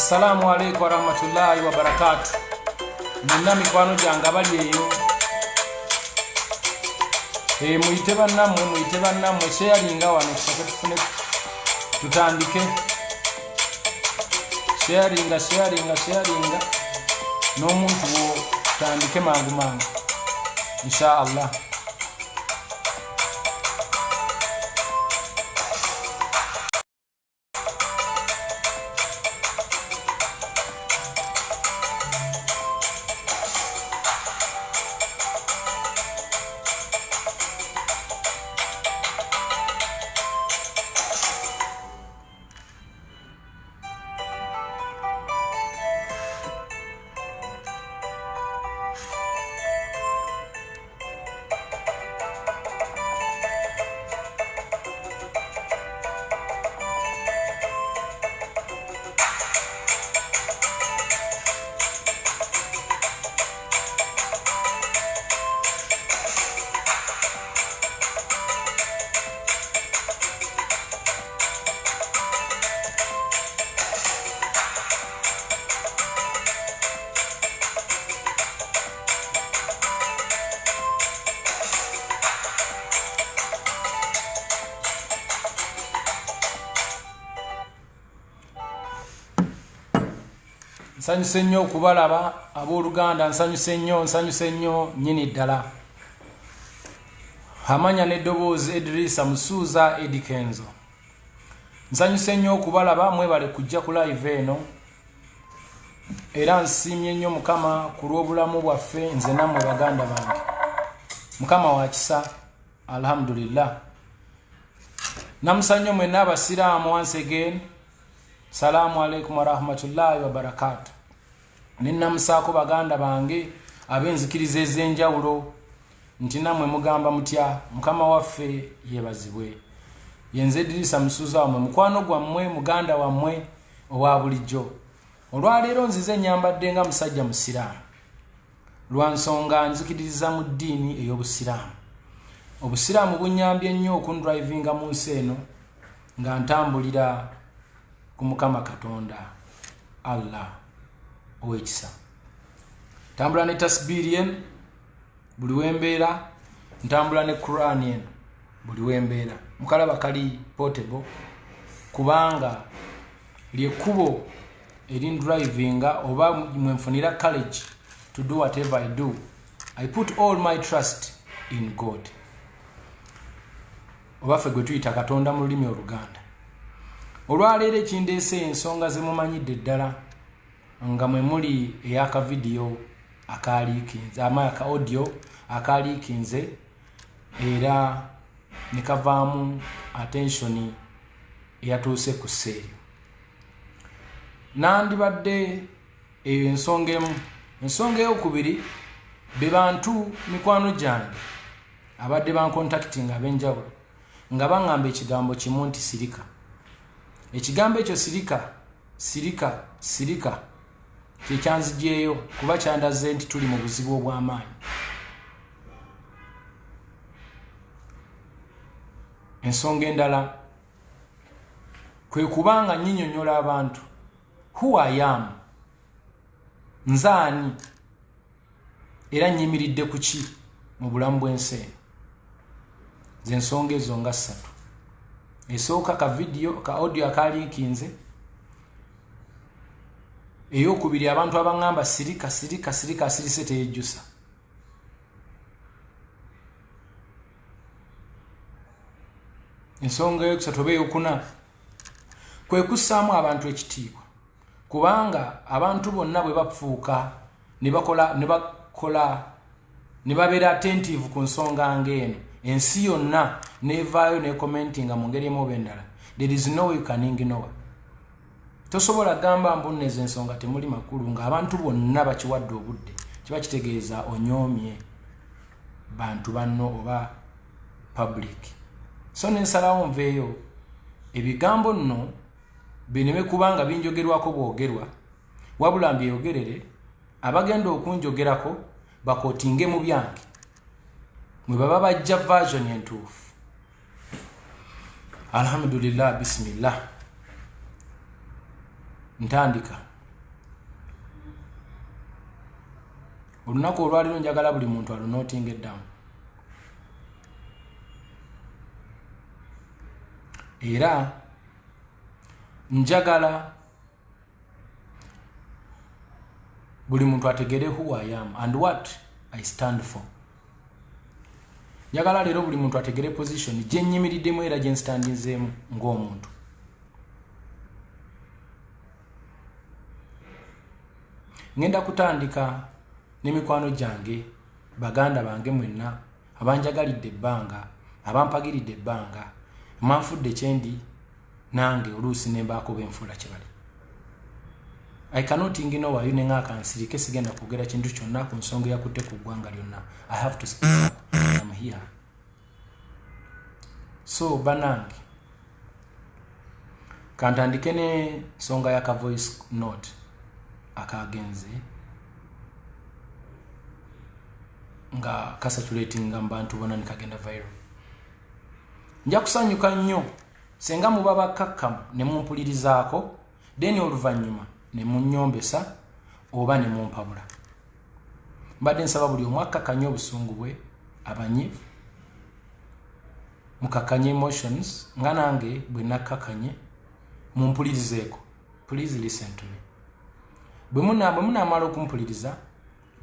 Assalamu alaikum wa rahmatullahi wa barakatuh. Muna mikwano janga bali eyo. Muite bannamwe sharinga wano tusake tufune tutandike. Sharinga. N'omuntu wo tutandike mangu. Insha Allah. Nsanyuse nnyo okubalaba abooluganda, nsanyuse nnyo nyini ddala. Amanya n'eddoboozi Idrisa Musuuza Eddie Kenzo. Nsanyuse nnyo okubalaba, mwebale kujja ku live eno. Era nsiimye nnyo Mukama ku lw'obulamu bwaffe nze nammwe baganda bange. Mukama wa kisa, alhamdulillah. Namusannyo mwenna abasiraamu once again. Salamu alaikum wa rahmatullahi wa barakatuh. Ninnamusaako baganda bange ab'enzikiriza ez'enjawulo nti nammwe mugamba mutya Mukama waffe yeebazibwe. Yenze Idrisa Musuuza wammwe, mukwano gwammwe, muganda wammwe owa bulijjo. Olwaleero nzize nyambadde nga musajja musiraamu lwa nsonga nzikiririza mu ddiini ey'obusiraamu. Obusiraamu bunnyambye nnyo okundrivinga mu nsi eno nga ntambulira ku Mukama Katonda Allah ow'ekisa. Ntambula ne tasbiiri yen buli wembeera, ntambula ne Quran yen buli wembeera. Mukalaba kali portable kubanga lyekkubo erindrivinga oba mwenfunira courage to do whatever I do. I put all my trust in God. Oba ffe gwe tuyita Katonda mu lulimi Oluganda. Olwaleero ekindeese ensonga ze mumanyidde ddala nga mwe muli eyaka video akaliikinze aka audio akaliikinze era ne kavaamu attention eyatuuse ku sseeyo. Nandibadde ensonga emu. Ensonga ey'okubiri be bantu mikwano gyange abadde bancontacting ab'enjawulo nga baŋŋamba ekigambo kimu nti sirika. Ekigambo ekyo sirika kyekyanzijeeyo kuba kyandaze nti tuli mu buzibu obw'amaanyi. Ensonga endala kwe kubanga nnyinnyonnyola abantu who I am, nzaani era nnyimiridde ku ki mu bulamu bw'ensi z'ensonga ezo nga 3 esooka ka video ka audio akalinkinze ey'okubiri abantu abangamba sirika asirise teyejjusa ensonga eyokusatu oba eyokuna kwe kussaamu abantu ekitiibwa kubanga abantu bonna bwe bafuuka ne babeera attentive ku nsonga ng'eno ensi yonna nevaayo ne commentinga mu ngeri emu oba endala there is no way you can ignore tosobola gamba mbuneza ensonga temuli makulu nga abantu bonna bakiwadde obudde kiba kitegeeza onyoomye bantu banno oba public so nensalawo nveeyo ebigambo nno bineme kubanga binjogerwako bwogerwa wabula mbyeyogerere abagenda okunjogerako bakotinge mu byange mwe baba bajja version entuufu alhamdulillah bismillah ntandika olunaku olwaliro njagala buli muntu alunotinge down era njagala buli muntu ategere who I am and what I stand for. Njagala lero buli muntu ategere position gye nnyimiriddemu era gye nstandinzeemu ng'omuntu. Ngenda kutandika n'emikwano gyange baganda bange mwenna abanjagalidde ebbanga abampagiridde ebbanga manfudde kyendi nange oluusi ne mbaako benfuula kibali. I cannot ignore you nenga kansirike sigenda kwogera kintu kyonna ku nsonga yakutte ku ggwanga lyonna. I have to speak up. I'm here. So banange kantandike ne nsonga ya ka voice note akagenze nga kasatulating abantu bonna nikagenda viral. Nja kusanyuka nnyo senga muba bakakkamu ne mumpulirizaako then oluvannyuma ne munnyombesa oba ne mumpabula. Mbadde nsaba buli omu akkakanye obusungu bwe abanyivu mukakanye emotions nga nange bwe nakkakanye mumpulirizeeko. Please listen to me. Bwe munaamala okumpuliriza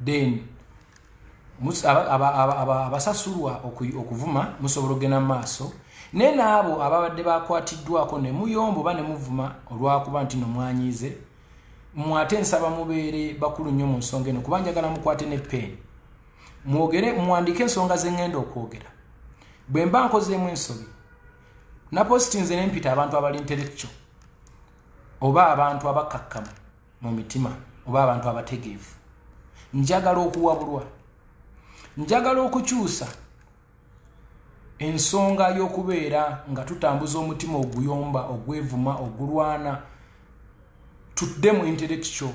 then abasasulwa okuvuma musobola okugenda mu maaso naye n'abo ababadde bakwatiddwako ne muyomba oba ne muvuma olwakuba nti nomwanyiize mwate nsaba mubeere bakulu nnyo mu nsonga eno kuba njagala mukwate ne peeni mwogere muwandike ensonga ze ŋŋenda okwogera. Bwe mba nkozeemu ensobi napositinze ne mpita abantu abali intellectual oba abantu abakakkamu mu mitima oba abantu abategeevu. Njagala okuwabulwa, njagala okukyusa ensonga y'okubeera nga tutambuza omutima oguyomba ogwevuma ogulwana tudde mu intellectual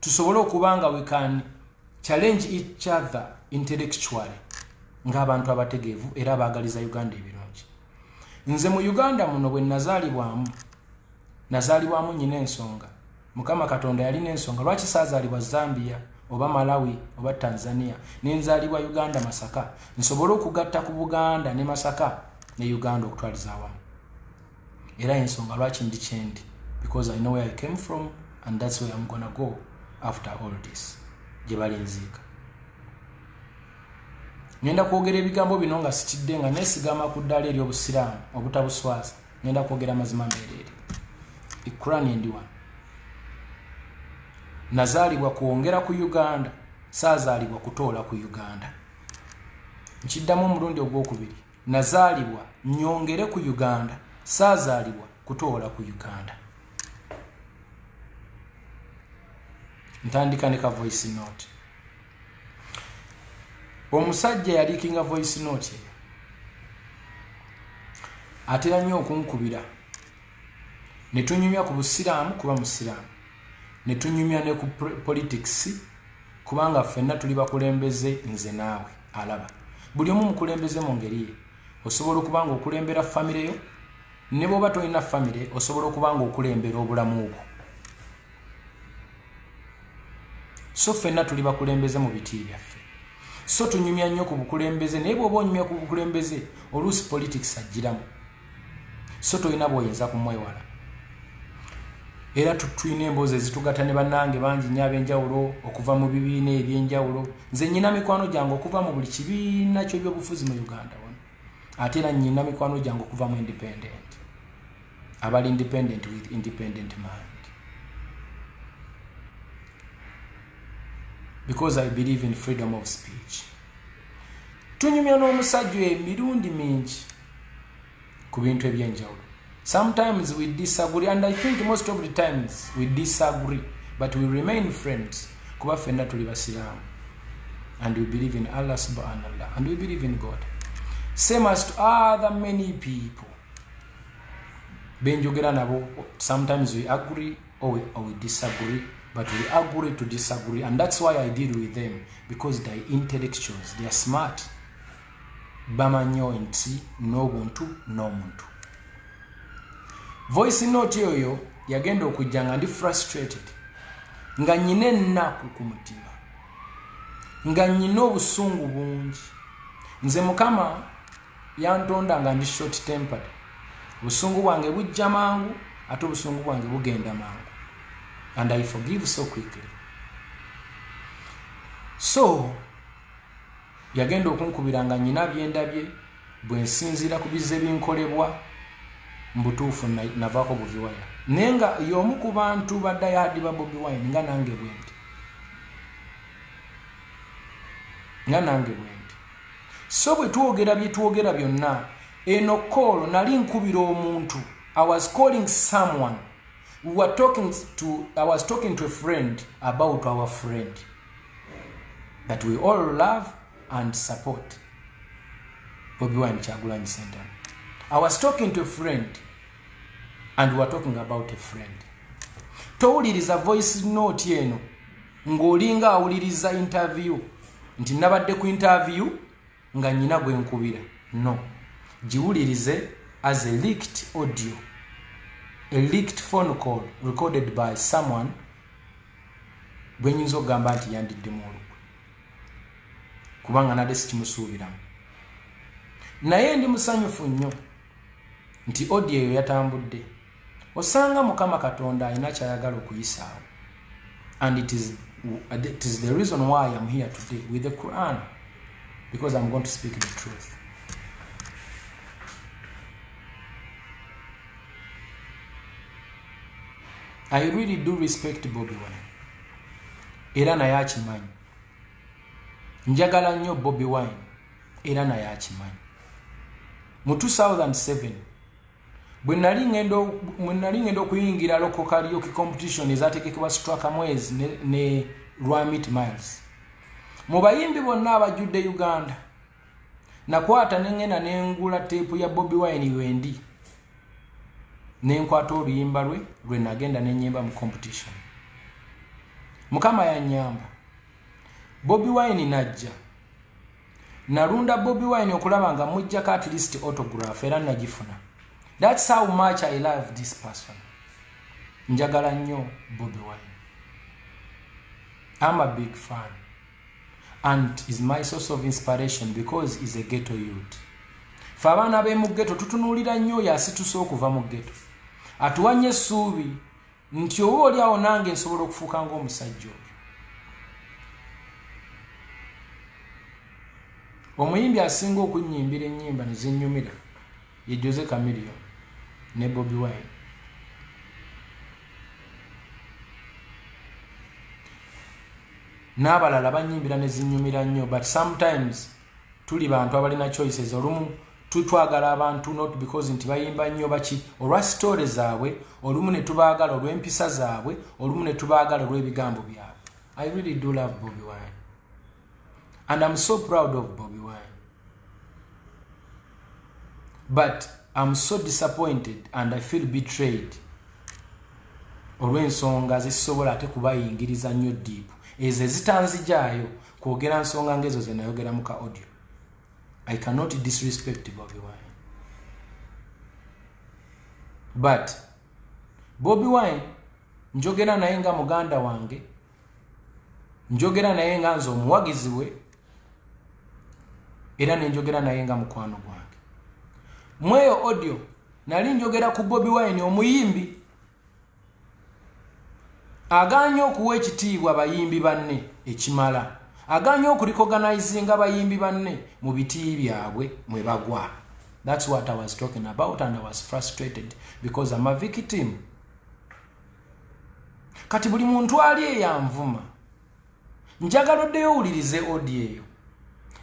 tusobole okuba nga we can challenge each other intellectually ng'abantu abategeevu era abaagaliza Uganda ebirungi. Nze mu Uganda muno bwe nazaalibwamu nyina ensonga. Mukama Katonda yalina ensonga lwaki saazaalibwa Zambia oba Malawi oba Tanzania nenzaalibwa Uganda Masaka nsobole okugatta ku Buganda ne Masaka ne Uganda okutwaliza awamu. Era ensonga lwaki ndi kyendi because I know where I came from and that's where I'm gonna go after all this. Gye balinziika. Ngenda kwogera ebigambo bino nga sitidde nga neesigama ku ddaala ery'obusiraamu obutabuswaza. Ngenda kwogera mazima mbeerere. Ikurani ndiwa. Nazaalibwa kwongera ku Uganda, saazaalibwa kutoola ku Uganda. Nkiddamu omulundi ogwokubiri. Nazaalibwa nyongere ku Uganda, saazaalibwa kutoola ku Uganda. Ntandika ne ka voice note. Omusajja yaliikinga voice note eyo atera nnyo okunkubira ne tunyumya ku busiraamu kuba musiraamu ne tunyumya ne ku politics kubanga ffenna tuli bakulembeze nze naawe alaba. Buli omu mukulembeze mu ngeri ye. Osobola okuba nga okulembera famire yo ne bw'oba tolina famire osobola okuba nga okulembera obulamu bwo. So ffenna tuli bakulembeze mu biti byaffe. so tunyumya nnyo ku bukulembeze naye bw'oba onyumya ku bukulembeze oluusi politics agiramu so tolina bw'oyinza kumwewala era tulina emboozi ezitugatta ne bannange bangi nnyo ab'enjawulo okuva mu bibiina eby'enjawulo nze nnyina mikwano gyange okuva mu buli kibiina ky'ebyobufuzi mu Uganda wano ate era nnyina mikwano gyange okuva mu independent abali independent with independent mind because I believe in freedom of speech. Tunyumya n'omusajja emirundi mingi ku bintu eby'enjawulo. Sometimes we disagree, and I think most of the times we disagree, but we remain friends. Kuba fenna tuli basiraamu, and we believe in Allah subhanahu wa ta'ala, and we believe in God. Same as to other many people. Benjogera nabo, sometimes we agree or we disagree, but we agree to disagree, and that's why I deal with them, because they're intellectuals, they are smart. Bamanyo nti n'obuntu n'omuntu. Voice note yoyo yagenda okujja nga ndi frustrated, nga nyina ennaku ku mutima, nga nyina obusungu bungi. Nze Mukama yantonda nga ndi short tempered. Obusungu bwange bujja mangu, ate obusungu bwange bugenda mangu, and I forgive so quickly. So yagenda okunkubira nga nyina byendabye bwe nsinzira ku bizze binkolebwa mbutuufu navaako Bobi Wine. Naye nga y'omu ku bantu badayadi ba Bobi Wine nga nange bwendi. So bwe twogera bye twogera byonna, eno call nali nkubira omuntu. I was calling someone. I was talking to a friend about our friend that we all love and support, Bobi Wine Kyagulanyi Ssentamu. I was talking to a friend, and we were talking about a friend. Towuliriza voice note eno ng'olinga awuliriza interview nti nabadde ku interview nga nyina gwe nkubira. No, giwulirize as a leaked audio, a leaked phone call recorded by someone bwe nyinza okugamba nti yandiddemu olukwe, kubanga nadde sikimusuubiramu. Naye ndi musanyufu nnyo nti audio eyo yatambudde. Osanga Mukama Katonda alina kyayagala okuyisaawo, and it is the reason why I am here today with the Quran, because I'm going to speak the truth. I really do respect Bobi Wine, era naye akimanyi. Njagala nnyo Bobi Wine, era naye akimanyi. Mu 2007 bwe nali ngenda okuyingira local karaoke competition ezateekebwa Straka Mwezi ne Rwamit Miles, mu bayimbi bonna abajjudde Uganda, nakwata nengenda nengula teepu ya Bobi Wine wendi, nenkwata oluyimba lwe nagenda nenyemba mu competition. Mukama yannyamba. Bobi Wine najja. Narunda Bobi Wine okulaba nga mujjako at least autograph era nagifuna. That's how much I love this person. Njagala nnyo Bobi Wine. I'm a big fan, and is my source of inspiration because he's a ghetto youth. Fabana be mu ghetto tutunulira nnyo yasitusa okuva mu ghetto. Atuwanye essuubi nti oba oli awo nange nsobola okufuuka ng'omusajja oyo. Omuyimbi asinga okunnyimbira ennyimba ne zinnyumira ye Jose Chameleone ne Bobi Wine. N'abalala bannyimbira ne zinnyumira nnyo, but sometimes tuli bantu abalina choices. Olumu tutwagala abantu not because nti bayimba nnyo baki olwa story zaabwe, olumu ne tubaagala olw'empisa zaabwe, olumu ne tubaagala olw'ebigambo byabwe. I really do love Bobi Wine, and I'm so proud of Bobi Wine. But I'm so disappointed and I feel betrayed olw'ensonga zisobola ate kubayingiriza nnyo deep ezo zitanzijaayo kwogera nsonga ngezo ze nayogera mu ka audio. I cannot disrespect Bobi Wine, but Bobi Wine njogera naye nga muganda wange, njogera naye nga nze omuwagizi we, era nenjogera naye nga mukwano gwange. Mweyo audio nali njogera ku Bobi Wine omuyimbi aganya okuwa ekitiibwa bayimbi banne ekimala, aganya okurecognizinga bayimbi banne mu biti byabwe mwe bagwa. That's what I was talking about, and I was frustrated because I'm a victim. Kati buli muntu ali eyanvuma njagala oddeyo owulirize audio eyo,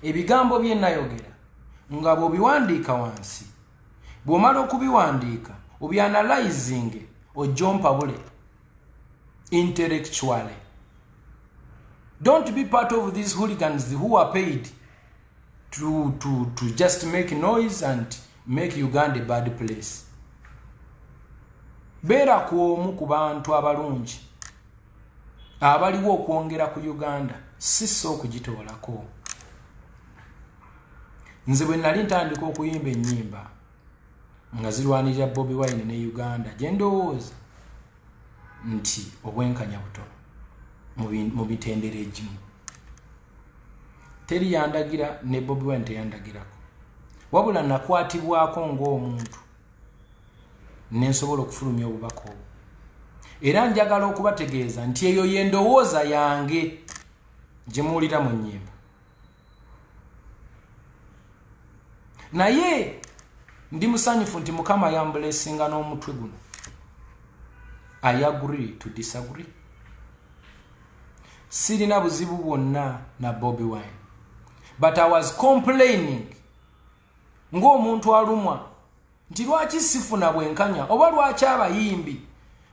ebigambo bye nayogera nga bw'obiwandiika wansi, bw'omala okubiwandiika obyanalyzing ojompabule intellectually. Don't be part of these hooligans who are paid to just make noise and make Uganda a bad place. Beera kwomu ku bantu abalungi abaliwo okwongera ku Uganda, siso okugitoolako. Nze bwe nali ntandika okuyimba ennyimba nga zirwanirira Bobi Wine ne Uganda, gye ndowooza nti obwenkanya butono mu mitendera egimu. Teri yandagira ne Bobi Wine teyandagirako, wabula nakwatibwako ng'omuntu nensobola okufulumya obubaka obwo. Era njagala okubategeeza nti eyo yendowooza yange gye muwulira mu nnyimba. Naye ndi musanyufu nti Mukama yambulesinga n'omutwe guno. I agree to disagree. Sirina buzibu bwonna na Bobi Wine, but I was complaining ng'omuntu alumwa nti lwaki sifuna bwenkanya, oba lwaki abayimbi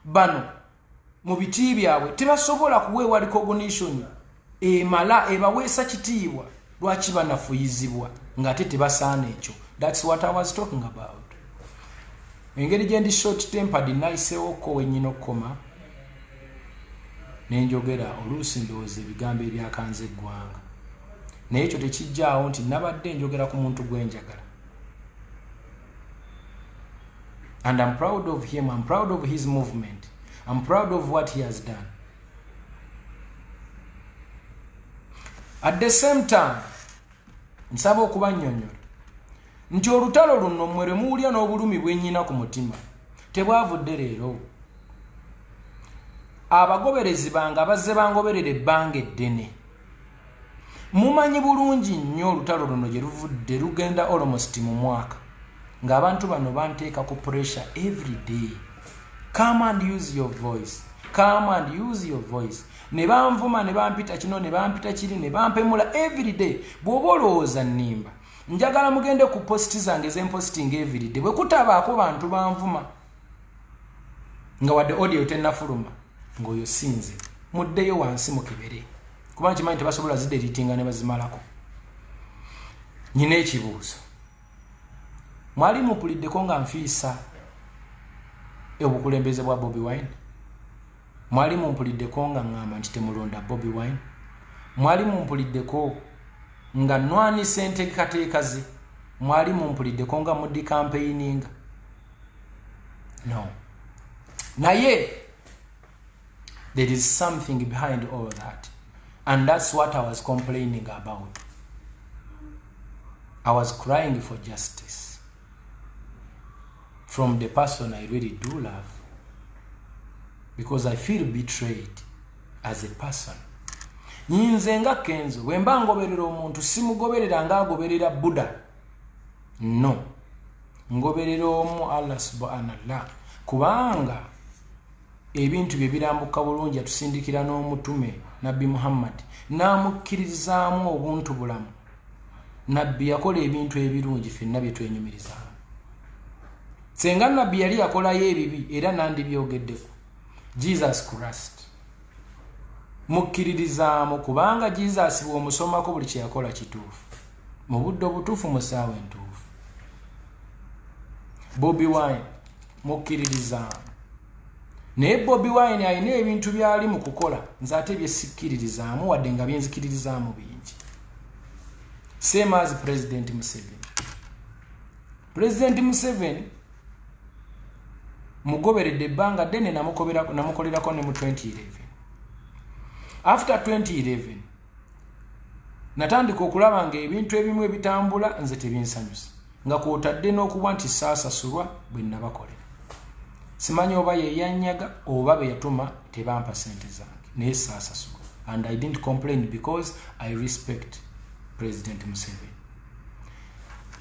bano mu biti byabwe tebasobola kuweebwa recognition emala ebaweesa kitiibwa, lwaki banafuyizibwa ng'ate tebasaana ekyo. That's what I was talking about. Engeri gye ndi short tempered nayiseewoko wennyina okukoma nenjogera oluusi ndowooza ebigambo ebyakanze eggwanga, naye ekyo tekijjaawo nti nabadde njogera ku muntu gwe njagala. And I'm proud of him, I'm proud of his movement, I'm proud of what he has done. At the same time, nsaba okubannyonnyola nti olutalo luno mmwe lwe muwulya n'obulumi bwennyina ku mutima tebwavudde leero. Abagoberezi bange abazze bangoberera ebbanga eddene mumanyi bulungi nnyo olutalo luno gye luvudde lugenda almost mu mwaka, ng'abantu bano banteeka ku pressure every day. Come and use your voice, come and use your voice. Ne banvuma ne bampita kino ne bampita kiri ne bampemula every day. Bw'oba olowooza nnimba njagala mugende ku posti zange zemposting every day, bwe kutabaako bantu banvuma nga wadde audio tennafuluma ng'oyo sinze, muddeyo wansi mukebere, kuba nkimanyi tebasobola zideritinga ne bazimalako. Nyina ekibuuzo, mwali mupuliddeko nga nfiisa obukulembeze bwa Bobi Wine? Mwali mumpuliddeko nga ngamba nti temulonda Bobi Wine? Mwali mumpuliddeko nga nnwanisa enteekateeka ze? Mwali mumpuliddeko nga muddi campaigninga? No. Naye there is something behind all that, and that's what I was complaining about. I was crying for justice from the person I really do love, because I feel betrayed as a person. Nyinze nga Kenzo bwe mba ngoberera omuntu simugoberera nga agoberera Buddha. No, ngoberera omu Allah subhanallah, kubanga ebintu bye birambuka bulungi atusindikira n'omutume Nabbi Muhammad n'amukkiririzaamu obuntu bulamu. Nabbi yakola ebintu ebirungi ffenna bye twenyumirizaamu. Senga Nabbi yali yakolayo ebibi era nandibyogeddeko. Jesus Christ mukkiririzaamu kubanga Jesus bw'omusomako buli kye yakola kituufu, mu budde obutuufu mu ssaawa entuufu. Bobi Wine mukkiririzaamu, naye Bobi Wine alina ebintu byali mu kukola nze ate bye sikkiririzaamu wadde nga byenzikiririzaamu bingi. Same as President Museveni. President Museveni mugoberedde ebbanga ddene namukolerako ne mu 2011. After 2011 natandika okulaba nga ebintu ebimu ebitambula nze tebinsanyusa nga kwotadde n'okuba nti saasasulwa bwe nabakolera. Simanyi oba ye yanyaga oba be yatuma tebampa sente zange naye saasasulwa, and I didn't complain because I respect President Museveni.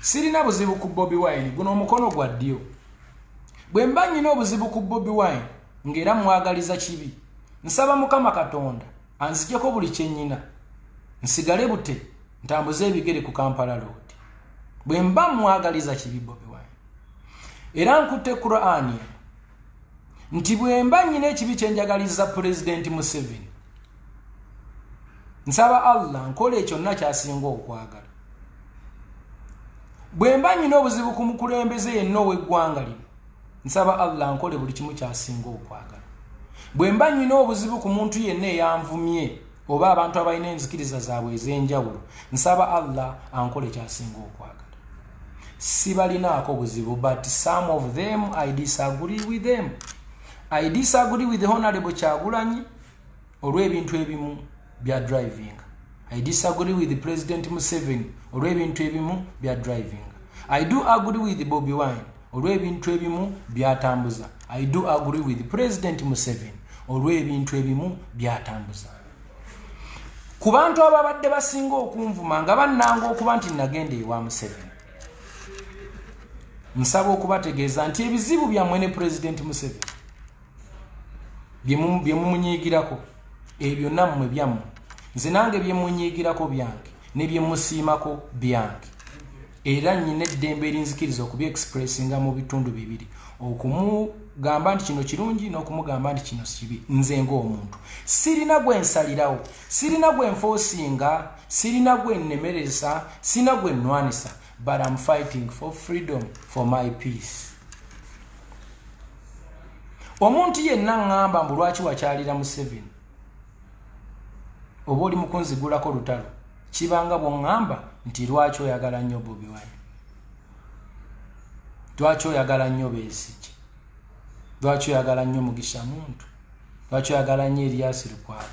Sirina buzibu ku Bobi Wine, guno omukono gwa ddyo. Bwe mba nnyina obuzibu ku Bobi Wine ng'era mwagaliza kibi, nsaba Mukama Katonda anzigyeko buli kye nnyina, nsigale bute ntambuze ebigere ku Kampala Road. Bwe mba mwagaliza kibi Bobi Wine, era nkutte Qur'ani nti bwe mba nnyina ekibi kye njagaliza President Museveni, nsaba Allah nkola ekyo nna kyasinga okwagala. Bwe mba nnyina obuzibu ku mukulembeze yenna ow'eggwanga lino, nsaba Allah nkole buli kimu kyasinga okwagala. Bwe mba nnyina obuzibu ku muntu yenna eyanvumye oba abantu abalina enzikiriza zaabwe ez'enjawulo, nsaba Allah ankole kyasinga okwagala. Sibalinaako buzibu, but some of them I disagree with them. I disagree with the Honorable Kyagulanyi olw'ebintu ebimu bya driving. I disagree with President Museveni olw'ebintu ebimu bya driving. I do agree with Bobi Wine olw'ebintu ebimu byatambuza. I do agree with President Museveni olw'ebintu ebimu byatambuza. Ku bantu ababadde basinga okunvuma nga bannanga okuba nti nagenda ewa Museveni, nsaba okubategeeza nti ebizibu byammwe ne President Museveni bye mumunyiigirako, ebyo nammwe byammwe, nze nange bye munyiigirako byange ne bye musiimako byange, era nnyina eddembe erinzikiriza okubyexpressinga mu bitundu bibiri, okumugamba nti kino kirungi n'okumugamba nti kino kibi. Nze ng'omuntu sirina gwe nsalirawo, sirina gwe nfoosinga, sirina gwe nnemereza, sirina gwe nnwanisa, but I'm fighting for freedom, for my peace. Omuntu yenna ngamba mbu lwaki wakyalira Museveni oba oli mukunzigulako lutalo, kibanga bw'oŋŋamba nti lwaki oyagala nnyo Bobi Wine, lwaki oyagala nnyo Besigye, lwaki oyagala nnyo Mugisha Muntu, lwaki oyagala nnyo Erias Lukwago,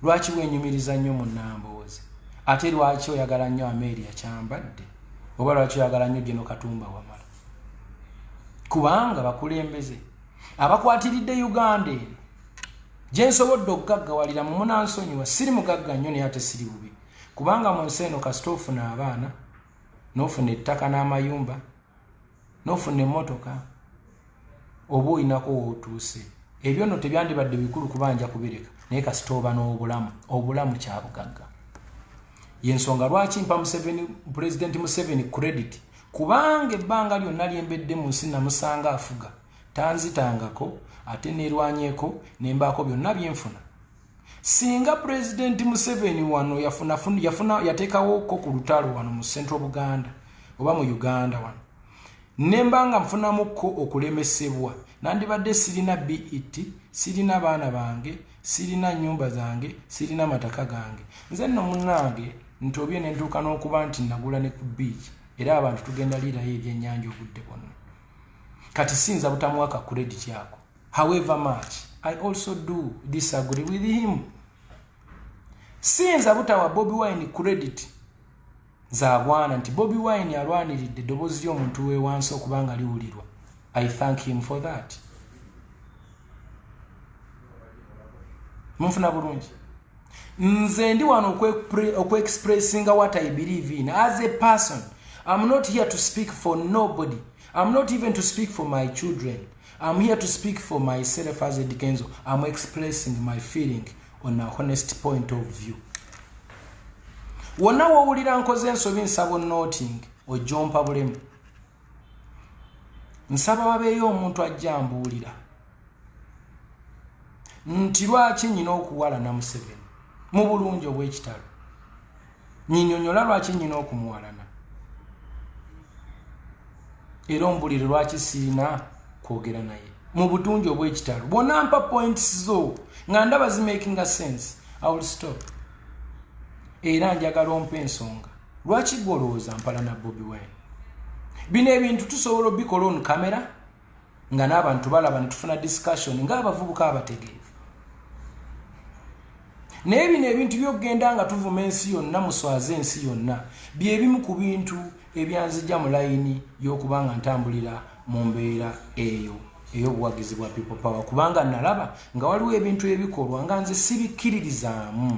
lwaki wenyumiriza nnyo mu Nambooze, ate lwaki oyagala nnyo Amelia Kyambadde, oba lwaki oyagala nnyo Geno Katumba Wamala. Kubanga bakulembeze abakwatiridde Uganda eno gye nsobodde okugaggawalira mu munansonyiwa, siri mugagga nnyo naye ate siri bubi, kubanga mu nsi eno kasita ofuna abaana n'ofuna ettaka n'amayumba n'ofuna emmotoka oba olinako wootuuse, ebyo nno tebyandibadde bikulu kubanja kubireka, naye kasita oba n'obulamu, obulamu kya bugagga. Yensonga lwaki mpa President Museveni credit, kubanga ebbanga lyonna lyembedde mu nsi namusanga afuga, tanzitangako ate nerwanyeeko nembaako byonna byenfuna. Singa President Museveni wano yateekawo ko ku lutalo wano mu Central Buganda oba mu Uganda wano, nembanga nfunamuko okulemesebwa, nandibadde sirina BET, sirina baana bange, sirina nyumba zange, sirina mataka gange. Nze nno munnange ntobye nentuuka n'okuba nti nagula ne ku beach, era abantu tugenda liirayo ebyennyanja obudde bwonna. Kati sinza butamuwaka credit yako. However much I also do disagree with him. Sinza butawa Bobi Wine credit zaagwana nti Bobi Wine alwaniridde eddoboozi ly'omuntu we wansi okubanga liwulirwa. I thank him for that. Munfuna bulungi. Nze ndi wano okwe-expressinga what I believe in as a person. I'm not here to speak for nobody. I'm not even to speak for my children. I'm here to speak for myself as a Dikenzo. I'm expressing my feeling on a honest point of view. Wonna wawulira nkoze ensobi nsaba noting ojompa bulemu. Nsaba wabeeyo omuntu ajja ambuulira nti lwaki nnyina okuwalana Museveni mu bulungi obw'ekitalo. Nyinyonyola lwaki nnyina okumuwalana. Era ombulire lwaki sirina kwogera naye mu butungi obw'ekitalo. Bw'onna mpa points zo nga ndaba zimakinga sense, I will stop. Era njagala ompa ensonga lwaki gwolowooza mpala na Bobi Wine. Bino ebintu tusobola obikola on camera nga n'abantu balaba ne tufuna discussion ng'abavubuka abategeevu. Nebino ebintu byogenda nga tuvuma ensi yonna muswaze ensi yonna byebimu ku bintu ebyanzijja mu layini y'okubanga ntambulira mu mbeera eyo ey'obuwagizi bwa people power kubanga nalaba nga waliwo ebintu ebikolwa nga nze sibikkiririzaamu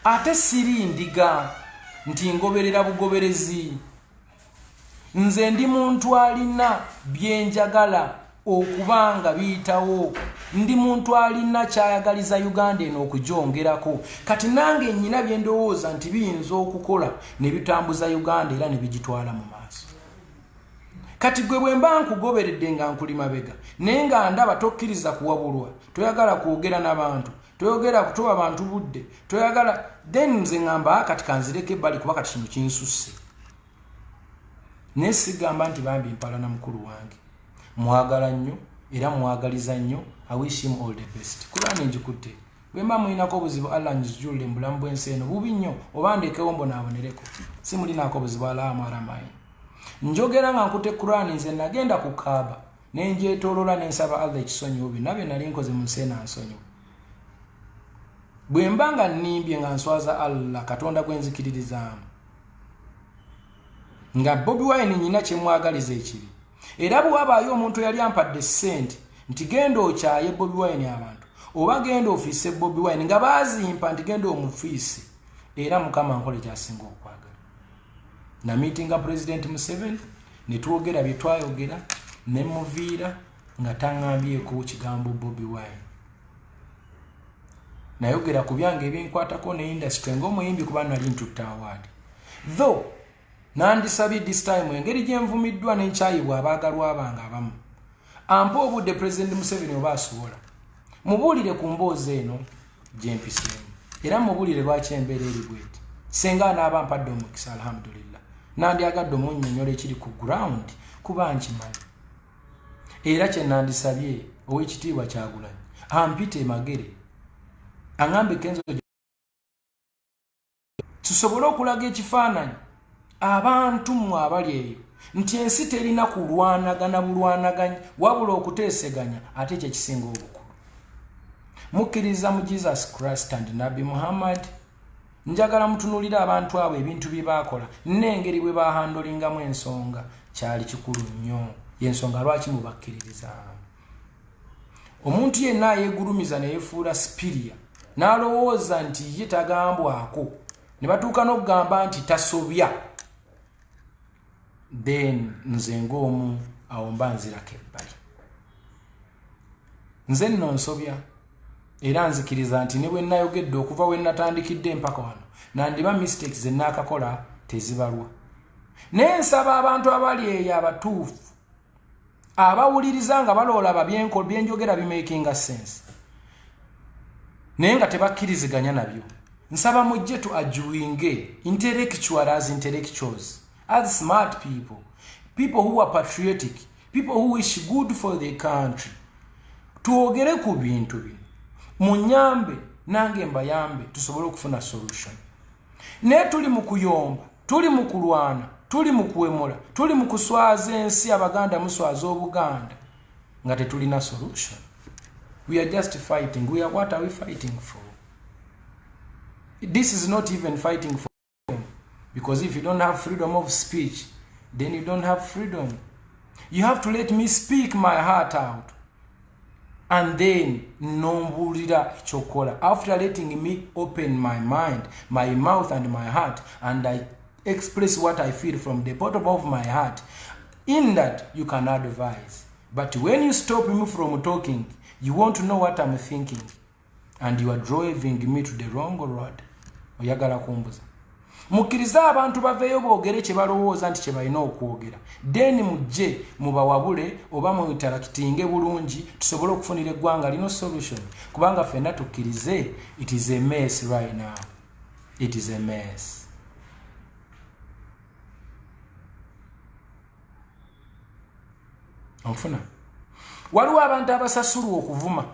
ate siri ndiga nti ngoberera bugoberezi nze ndi muntu alina byenjagala okubanga biyitawo ndi muntu alina kyayagaliza Uganda eno okujongerako kati nange nnyina byendowooza nti biyinza okukola ne bitambuza Uganda era ne bigitwala mu maaso kati gwe bwe mba nkugoberedde nga nkuli mabega naye nga ndaba tokkiriza kuwabulwa toyagala kwogera n'abantu toyogera kutoba abantu budde toyagala then nze ngamba kati kanzireke ebbali kuba kati kino kinsusse naye sigamba nti bambi mpalana mukulu wange mwagala nnyo era mwagaliza nnyo I wish him all the best Kurani njikutte bwe mba mulinako obuzibu Allah njijulire mu bulamu bw'ensi eno bubi nnyo oba ndekewo mbonaabonereko si mulinako obuzibu alaamu aramayi njogera nga nkutte Kurani nze nagenda ku Kaaba ne ngyetoolola ne nsaba Allah ekisonyiwo byonna bye nali nkoze mu nsi eno ansonyiwe bwe mba nga nnimbye nga nswaza Allah Katonda gwe nzikiririzaamu nga Bobi Wine nnyina kye mwagaliza ekibi era bw'abaayo omuntu yali ampadde ssente nti genda okyaye Bobi Wine abantu oba genda ofiise Bobi Wine nga baazimpa nti genda omufiise era Mukama nkole kyasinga okwagala na meetinga President Museveni ne twogera bye twayogera ne muviira nga taŋŋambyeko kigambo Bobi Wine nayogera ku byange ebyenkwatako ne industry ng'omuyimbi kuba nali ntutte award though nandisabye this time engeri gye nvumiddwa n'enkyayibwa abaagalwa abange abamu ampa obudde President Museveni oba asobola mubuulire ku mboozi eno gye mpiseemu era mubuulire lwaki embeera eri bweti senga anaaba mpadde omukisa alhamdulillah nandyagadde omunnyonnyola ekiri ku ground kuba nkimanyi era kye nandisabye ow'ekitiibwa Kyagulanyi ampite magere aŋambe Kenzo tusobole okulaga ekifaananyi abantu mmwe abali eyo nti ensi terina kulwanagana bulwanaganya wabula okuteeseganya ate kye kisinga obukulu mukkiriza mu Jesus Christ and Nabi Muhammad njagala mutunulira abantu abo ebintu bye baakola n'engeri bwe baahandolingamu ensonga kyali kikulu nnyo y'ensonga lwaki mubakkiririza omuntu yenna yeegulumiza ne yefuula Sipiria n'alowooza nti ye tagambwako ne batuuka n'okugamba nti tasobya then nze ng'omu awo mba nzirako ebbali nze nno nsobya era nzikiriza nti ne bwe nayogedde okuva we natandikidde mpaka wano nandiba mistakes ze naakakola tezibalwa naye nsaba abantu abali eyo abatuufu abawuliriza nga baloola byenjogera bimakinga sense naye nga tebakkiriziganya nabyo nsaba mujje tu ajuinge intellectual as intellectuals as smart people who are patriotic, people who wish good for the country. Tuogere ku bintu bino munyambe nange mbayambe tusobole okufuna solution. Ne tuli mu kuyomba, tuli mu kulwana, tuli mu kuwemula, tuli mu kuswaza ensi abaganda muswaza obuganda nga tetulina solution. We are just fighting. What are we fighting for? This is not even fighting for freedom, because if you don't have freedom of speech, then you don't have freedom. You have to let me speak my heart out, and then nombulira chokola. After letting me open my mind, my mouth and my heart, and I express what I feel from the bottom of my heart, in that you can advise. But when you stop me from talking, you want to know what I'm thinking, and you are driving me to the wrong road. Oyagala kumbuza. Mukkiriza abantu baveeyo boogere kye balowooza nti kye balina okwogera. Then mujje mubawabule oba muyitarakitinge bulungi tusobole okufunira eggwanga lino solution. Kubanga ffenna tukkirize, it is a mess right now. It is a mess. Onfuna. Waliwo abantu abasasulwa okuvuma.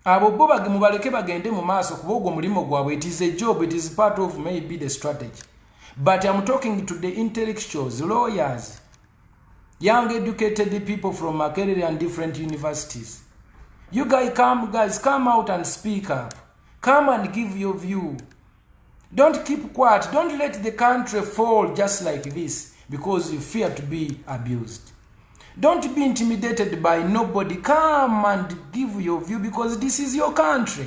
Abo bo mubaleke bagende mu maaso kuba ogwo mulimo gwabwe. It is a job, it is part of maybe the strategy. But I'm talking to the intellectuals, lawyers, young educated people from Makerere and different universities. You guys come out and speak up. Come and give your view. Don't keep quiet. Don't let the country fall just like this because you fear to be abused. Don't be intimidated by nobody. Come and give your view because this is your country.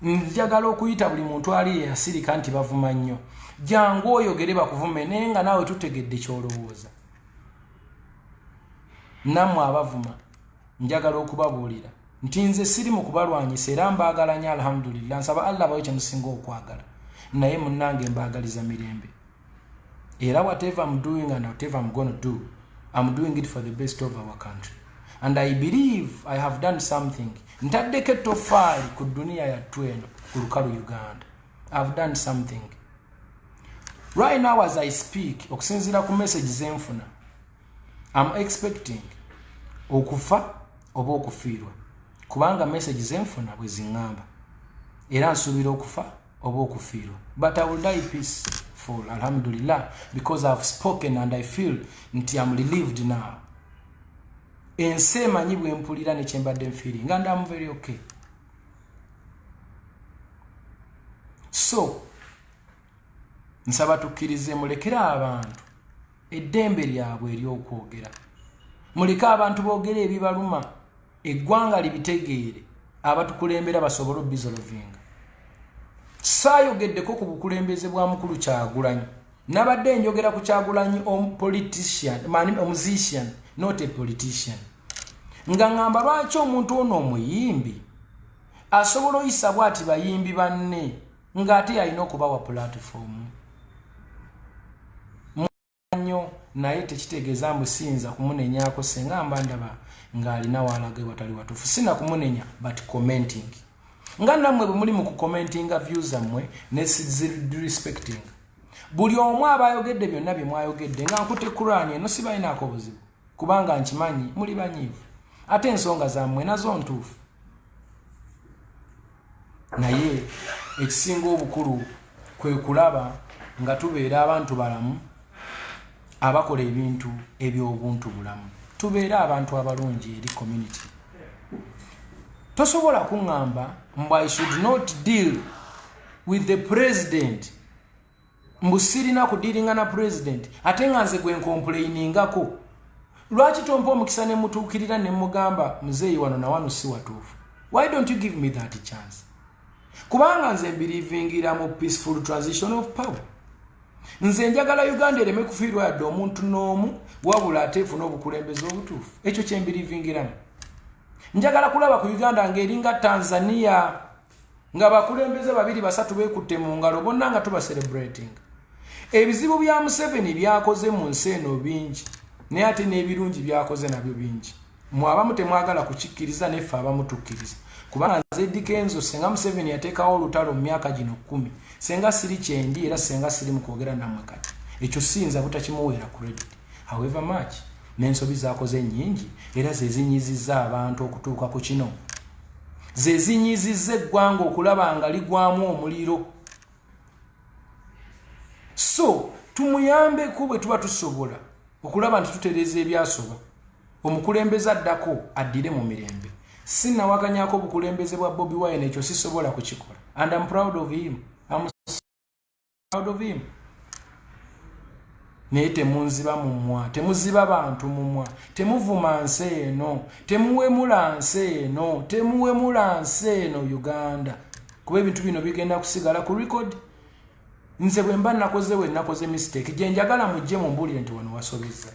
Njagala okuyita buli muntu ali yasirika nti bavuma nnyo. Jangu oyogere bakuvume nenga nawe tutegedde kyolowooza. Namwe abavuma njagala okubabuulira nti nze siri mu kubalwanyisa era mbaagala nnyo alhamdulillah. Nsaba Allah bawe kye musinga okwagala. Naye munnange mbaagaliza mirembe. Era whatever I'm doing and whatever I'm going to do, I'm doing it for the best of our country. And I believe I have done something. Ntaddeko ettoffaali ku dunia yattu eno ku lukalu Uganda. I've done something. Right now as I speak, okusinziira ku message zenfuna, I'm expecting okufa oba okufiirwa. Kubanga message zenfuna bwe ziŋŋamba. Era nsuubira okufa oba okufiirwa. But I will die peaceful, alhamdulillah, because I've spoken and I feel nti I'm relieved now. Ense manyi bwe mpulira ne kyembadde nfiiringa and I'm very okay. So, nsaba tukkirize mulekere abantu eddembe lyabwe ery'okwogera. Muleke abantu boogere ebibaluma, eggwanga libitegeere, abatukulembera basobole obizolovinga. Saayogeddeko ku bukulembeze bwa mukulu Kyagulanyi. Nabadde njogera ku Kyagulanyi politician, musician, not a politician. Nga ngamba lwaki omuntu ono omuyimbi asobola oyisa bw'ati bayimbi banne ng'ate alina okubawa platform. Nnyo naye tekitegeeza mbu siyinza kumunenyaako senga mba ndaba ng'alina waalage watali watuufu. Sina kumunenya but commenting. Nga nammwe bwe muli mu kukomentinga views zammwe ne respecting. Buli omu abayogedde byonna bye mwayogedde nga nkute Kurani eno sibalinaako buzibu kubanga nkimanyi muli banyiivu. Ate ensonga zammwe nazo ntuufu. Naye ekisinga obukulu kwe kulaba nga tubeera abantu balamu abakola ebintu eby'obuntu bulamu. Tubeera abantu abalungi eri community. Tosobola kuŋŋamba mbu I should not deal with the president. Mbu sirina kudiringa na president ate nga nze gwe nkomplainingako. Lwaki tompa omukisa ne mutuukirira ne mugamba muzeeyi wano na wano si watuufu? Why don't you give me that chance? Kubanga nze mbirivingira mu peaceful transition of power. Nze njagala Uganda ereme kufiirwa yadde omuntu n'omu wabula ate efuna obukulembeze obutuufu. Ekyo kye mbirivingiramu. Njagala kulaba ku Uganda ng'eringa Tanzania nga bakulembeze babiri basatu beekutte mu ngalo bonna nga tuba celebrating. Ebizibu bya Museveni byakoze mu nsi eno bingi. Naye ate n'ebirungi byakoze nabyo bingi. Mmwe abamu temwagala kukikkiriza neffe abamu tukkiriza. Kubanga nze Eddy Kenzo senga Museveni yateekawo olutalo mu myaka gino 10. Senga siri kyendi era senga siri mu kwogera nammwe kati. Ekyo siyinza butakimuweera credit. However much n'ensobi zaakoze nnyingi era ze zinyizizza abantu okutuuka ku kino. Ze zinyizizza eggwanga okulaba nga ligwamu omuliro. So, tumuyambeko bwe tuba tusobola okulaba nti tutereeza ebyasoba. Omukulembeze addako addire mu mirembe. Sinnawakanyako obukulembeze bwa Bobi Wine ekyo sisobola kukikola. And I'm proud of him. I'm proud of him. Naye temunziba mumwa, temuziba bantu mumwa, temuvuma nsi eno, temuwemula nsi eno, temuwemula nsi eno Uganda. Kuba ebintu bino bigenda kusigala ku record. Nze bwe mba nakoze mistake gye njagala mujje mumbuulire nti wano wasobezza.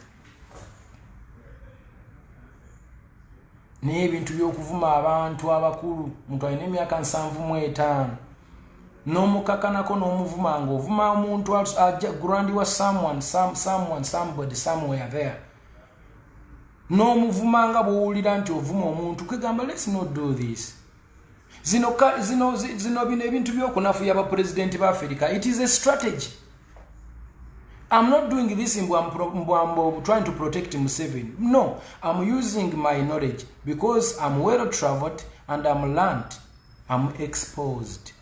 Naye ebintu by'okuvuma abantu abakulu, muntu alina emyaka 75 n'omukakanako n'omuvuma ng'ovuma omuntu ajja gurandiwa somebody somewhere there. N'omuvuma nga bw'owulira nti ovuma omuntu kwegamba let's not do this. Zino bino ebintu by'okunafuya abapresidenti ba Africa. It is a strategy. I'm not doing this in trying to protect Museveni. No, I'm using my knowledge because I'm well traveled and I'm learned. I'm exposed.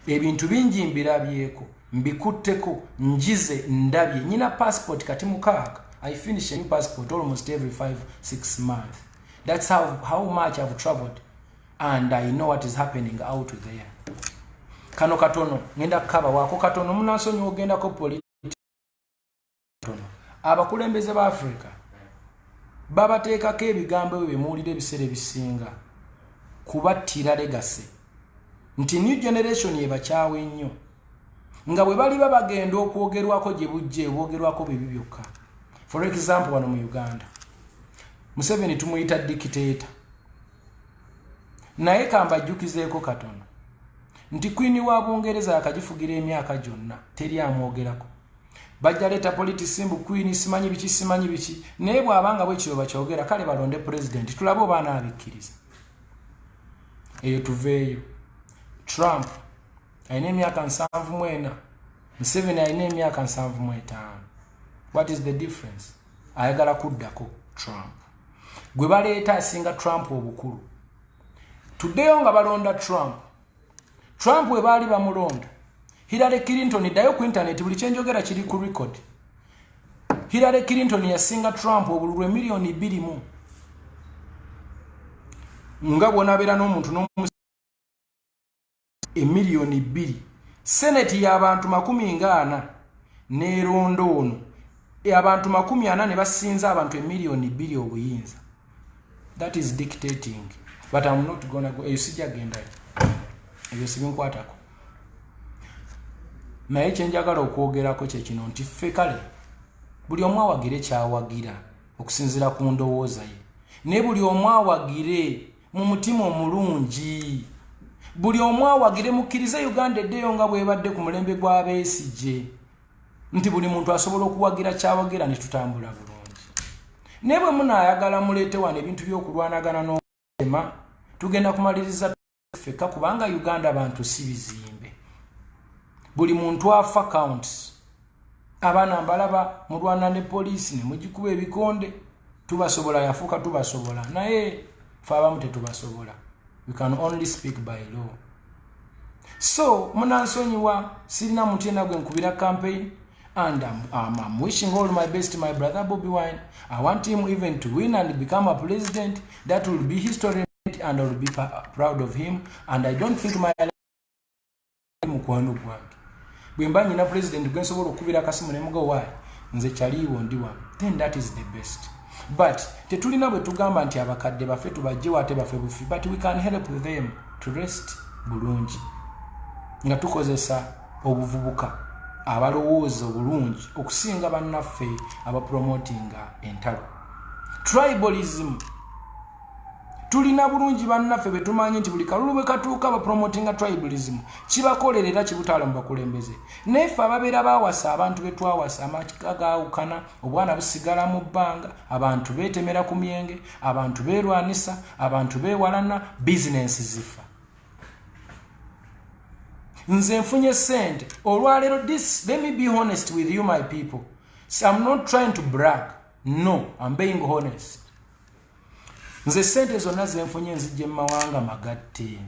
Ebintu bingi mbirabyeko, mbikutteko, njize ndabye. Nina passport kati mukaaga. I finish a new passport almost every 5-6 months. That's how much I've traveled. and I know what is happening out there. Kano katono ngenda kaba wako katono munasonyi ogenda ko politics abakulembeze ba Africa babateekako ebigambo bye muwulire ebiseera bisinga kubattira legacy nti new generation yebakyawe nnyo nga bwe bali babagenda okwogerwako gye bujje bwogerwako bibi byokka. For example wano mu Uganda Museveni tumuyita dictator naye kambajjukizeeko katono nti Queen wa Bungereza akagifugira emyaka gyonna teri amwogerako. Bajja leta politisimbu Queen simanyi biki naye bw'abanga bwe kiro bakyogera kale balonde president tulabe obaana abikkiriza. Eyo tuveeyo. Trump ayina emyaka 74, Museveni ayina emyaka 75. What is the difference? Ayagala kuddako Trump. Gwe baleeta asinga Trump obukulu. Today nga balonda Trump we baali bamulonda Hillary Clinton dayo ku internet buli kyenjogera kiri ku record. Hillary Clinton yasinga Trump obululwe milioni 2 mu. Nga bw'onabeera n'omuntu milioni 2. Senate y'abantu 40 neerondo ono abantu 40 ne basinza abantu milioni 2 obuyinza. That is dictating. But I'm not gonna go. You see agenda. Ebyo sibinkwatako. Naye kyenjagala okwogerako kye kino nti ffe kale buli omu awagire kyawagira okusinzira ku ndowooza ye. Ne buli omu awagire mu mutima omulungi. Buli omu awagire mukkirize Uganda eddeyo nga bwebadde ku mulembe gwa Besigye. Nti buli muntu asobola okuwagira kyawagira ne tutambula bulungi. Ne bwe munaayagala muleete wano ebintu by'okulwanagana n'okulema tugenda kumaliriza feka kubanga Uganda abantu si bizimbe. Buli muntu afa counts. Abana mbalaba mulwana ne police ne mugikuba ebikonde tubasobola yafuka tubasobola naye fa abamu tetubasobola. We can only speak by law. So munansonyiwa sirina muntu yenna gwe nkubira campaign and I'm wishing all my best to my brother Bobby Wine. I want him even to win and become a president. That will be history and I will be proud of him, and I don't think my mukwano gwange bwemba nyina president gwensobola okubira kasimu ne mugo wayi nze kyaliwo ndi wano, then that is the best. But tetulina bwe tugamba nti abakadde baffe tubajje wate baffe bufi, but we can help them to rest bulungi nga tukozesa obuvubuka abalowooza obulungi okusinga bannaffe abapromotinga entalo. Tribalism tulina bulungi bannaffe betumanyi nti buli kalulu bwe katuuka bapromotinga tribalism kibakolerera kibutaala mu bakulembeze. Neffe ababeera baawasa abantu betwawasa amakiga gaawukana obwana busigala mu bbanga, abantu beetemera ku myenge, abantu beerwanisa, abantu beewalana, bizinensi zifa. Nze nfunye sente olwaleero this, let me be honest with you my people. So I'm not trying to brag. No, I'm being honest. Nze sente zonna zenfunye nzijje mu mawanga magatte.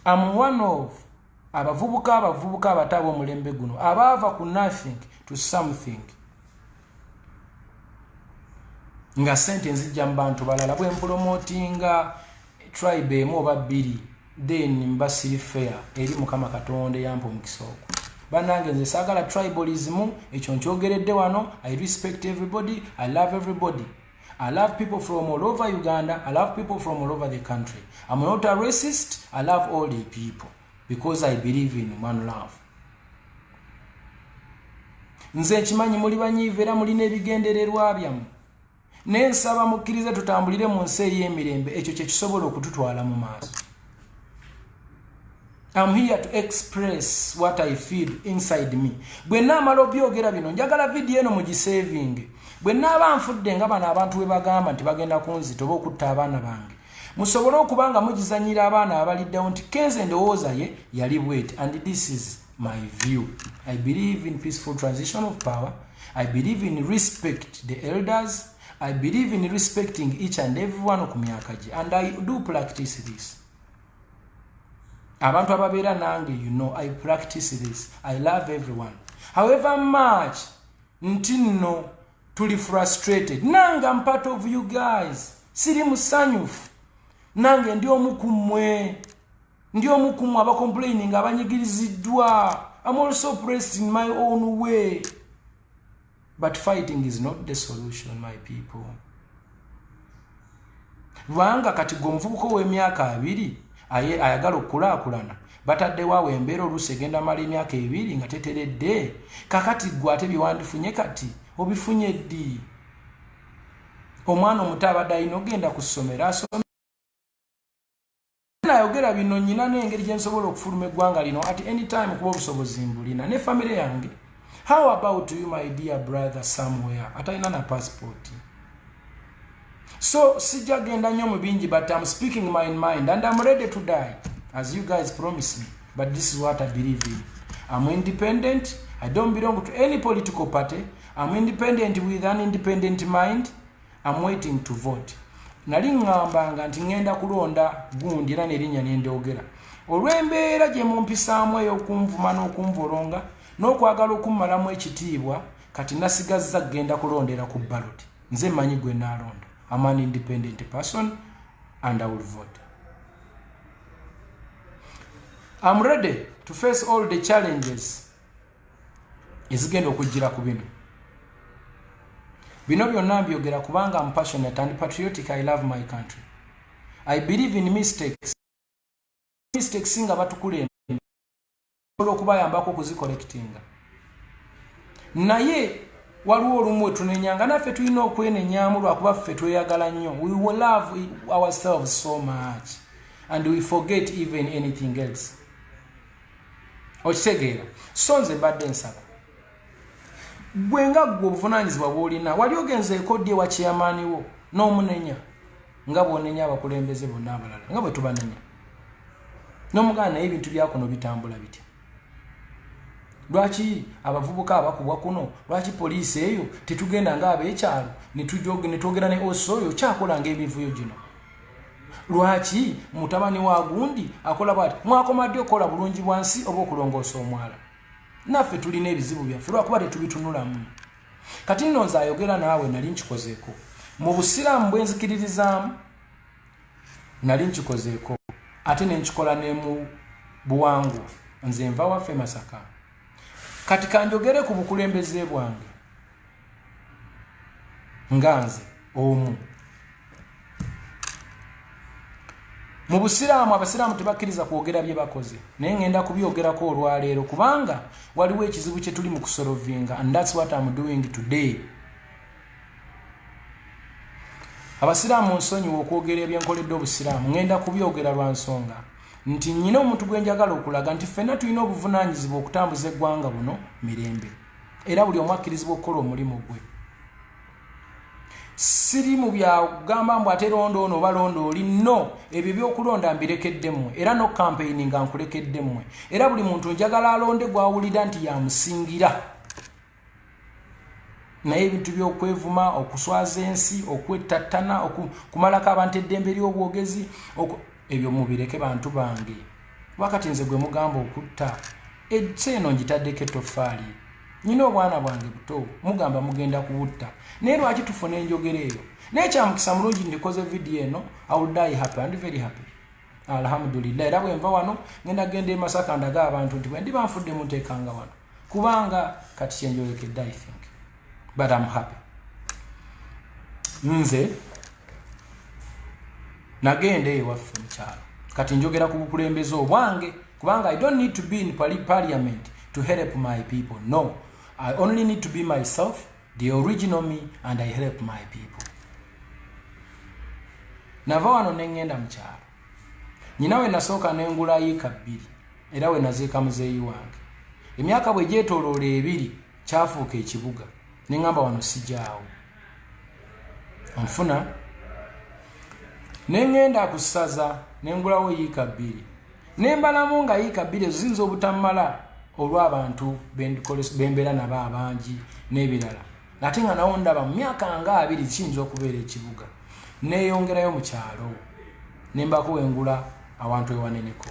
I'm one of abavubuka abatabo omulembe guno abaava ku nothing to something. Nga sente nzijja mu bantu balala bwe mpromotinga tribe emu oba bbiri, then mbasiri fair eri Mukama Katonda yampa omukisa ogwo. Banange nze saagala tribalism, ekyo nkyogeredde wano. I respect everybody, I love everybody. I love people from all over Uganda. I love people from all over the country. I'm not a racist. I love all the people because I believe in one love. Nze kimanyi muli banyiivu era mulina ebigendererwa byamu. Nensaba mukkirize tutambulire mu nsi ey'emirembe, ekyo kye kisobola okututwala mu maaso. I'm here to express what I feel inside me. Bwe naamala obyogera bino njagala video eno mugisaving. Bwe naaba nfudde nga bano abantu we bagamba nti bagenda kunzita oba okutta abaana bange, musobole okubanga mugizanyira abaana abaliddawo nti Kenze ndowooza ye yali bweti. And this is my view. I believe in peaceful transition of power. I believe in respect the elders. I believe in respecting each and everyone ku myaka gye. And I do practice this. Abantu ababeera nange, you know, I practice this. I love everyone. However much nti nno tuli frustrated. Nanga I'm part of you guys. Siri musanyufu. nange ndi omukumwe aba complaining abanyigiriziddwa. I'm also oppressed in my own way. But fighting is not the solution, my people. Wanga kati gomvubuko w'emyaka 2 ayagala okulaakulana batadde waawe embeera oluusi egenda mala emyaka 2 nga teteredde kakati gwe ate byewandifunye kati obifunye ddi? Omwana omuto abadde alina ogenda ku ssomero asome. Nayogera bino nyina n'engeri gye nsobola okufuluma eggwanga lino at any time kuba obusobozi mbulina ne family yange. How about you, my dear brother, somewhere atalina na passport? So sija genda nnyo mu bingi, but I'm speaking my mind and I'm ready to die as you guys promise me. But this is what I believe in. I'm independent. I don't belong to any political party. I'm independent with an independent mind. I'm waiting to vote. Nali ngambanga nti ngenda kulonda gundi era nerinnya n'endoogera olw'embeera gye mumpisaamu ey'okunvuma n'okunvolonga n'okwagala okummalamu ekitiibwa kati nasigazza genda kulondera ku ballot. Nze mmanyi gwe naalonda. I'm an independent person and I will vote. I'm ready to face all the challenges ezigenda okujjira ku bino. Bino byonna mbyogera kubanga I'm passionate and patriotic. I love my country. I believe in mistakes. Mistakes nga batukulembe okubayambako okuzikollectinga. Naye waliwo olumu tunenyanga naffe tulina okwenenyamu lwakuba ffe tweyagala nnyo. We will love ourselves so much and we forget even anything else. Okitegeera. So nze mbadde nsaba gwenga gwe obuvunaanyizibwa bw'olina wali ogenzeeko ddi ewa chairman wo n'omunenya nga bw'onenya abakulembeze bonna abalala nga bwe tubanenya n'omugana naye ebintu byakuno bitambula bitya? Lwaki abavubuka abakubwa kuno? Lwaki poliisi eyo tetugenda nga ab'ekyalo ne twogera ne osoyo kyakola ng'ebivuyo gino? Lwaki mutabani wa gundi akola bwati mwakomadde okola bulungi bwansi oba okulongoosa omwala? Naffe tulina ebizibu byaffe lwakuba tetubitunulamu. Kati nno nze ayogera naawe nali nkikozeeko mu busiraamu bwe nzikiririzaamu, nali nkikozeeko ate ne nkikola ne mu buwangwa. Nze nva waffe Masaka. Kati kanjogere ku bukulembeze bwange nga nze omu. Mu busiraamu abasiraamu tebakkiriza kwogera bye bakoze, naye ngenda kubyogerako olwaleero kubanga waliwo ekizibu kye tuli mu kusolovinga, and that's what I'm doing today. Abasiraamu nsonyiwa okwogera ebyenkoledde obusiraamu, ngenda kubyogera lwa nsonga nti nnyina omuntu gwe njagala okulaga nti ffenna tulina obuvunaanyizibwa okutambuza eggwanga buno mirembe, era buli omu akkirizibwa okukola omulimu gwe. Siri mu byagamba mbu ate londo ono oba londo oli, no, ebyo byokulonda mbirekedde mmwe era no campaigning nga nkulekedde mmwe, era buli muntu njagala alonde gwawulira nti yamusingira. Naye ebintu by'okwevuma, okuswaza ensi, okwettattana, okumalako abantu eddembe ly'obwogezi, ebyo mubireke bantu bange. Wakati nze gwe mugamba okutta eno ngitaddeko ettoffaali. Nyina obwana bwange buto mugamba mugenda kuwutta. Naye lwaki tufuna enjogera eyo? Naye kyamukisa mulungi ndikoze video eno. I will die happy and very happy. Alhamdulillah. Era bwe nva wano ngenda genda e Masaka ndaga abantu nti bwe ndiba nfudde munteekanga wano. Kubanga kati kyenjogekedde I think. But I'm happy. Nze nagenda ewaffe mukyalo. Kati njogera ku bukulembeze obwange kubanga I don't need to be in parliament to help my people. No. I only need to be myself, the original me, and I help my people. Nava wano nengenda mukyalo. Nyina we nasooka nengula yiika 2 era we naziika muzeeyi wange. Emyaka bwe gyetooloola 2 kyafuuka ekibuga. Nengamba wano sijaawo. Nfuna nengenda ku ssaza nengulawo yiika 2. Nembalamu nga yiika 2 ziyinza obutamala olw'abantu bembeera nabo abangi n'ebirala. Ate nga nawo ndaba mu myaka nga 2 kiyinza okubeera ekibuga. Neeyongerayo mu kyalo nembako wengula awantu ewaneneko.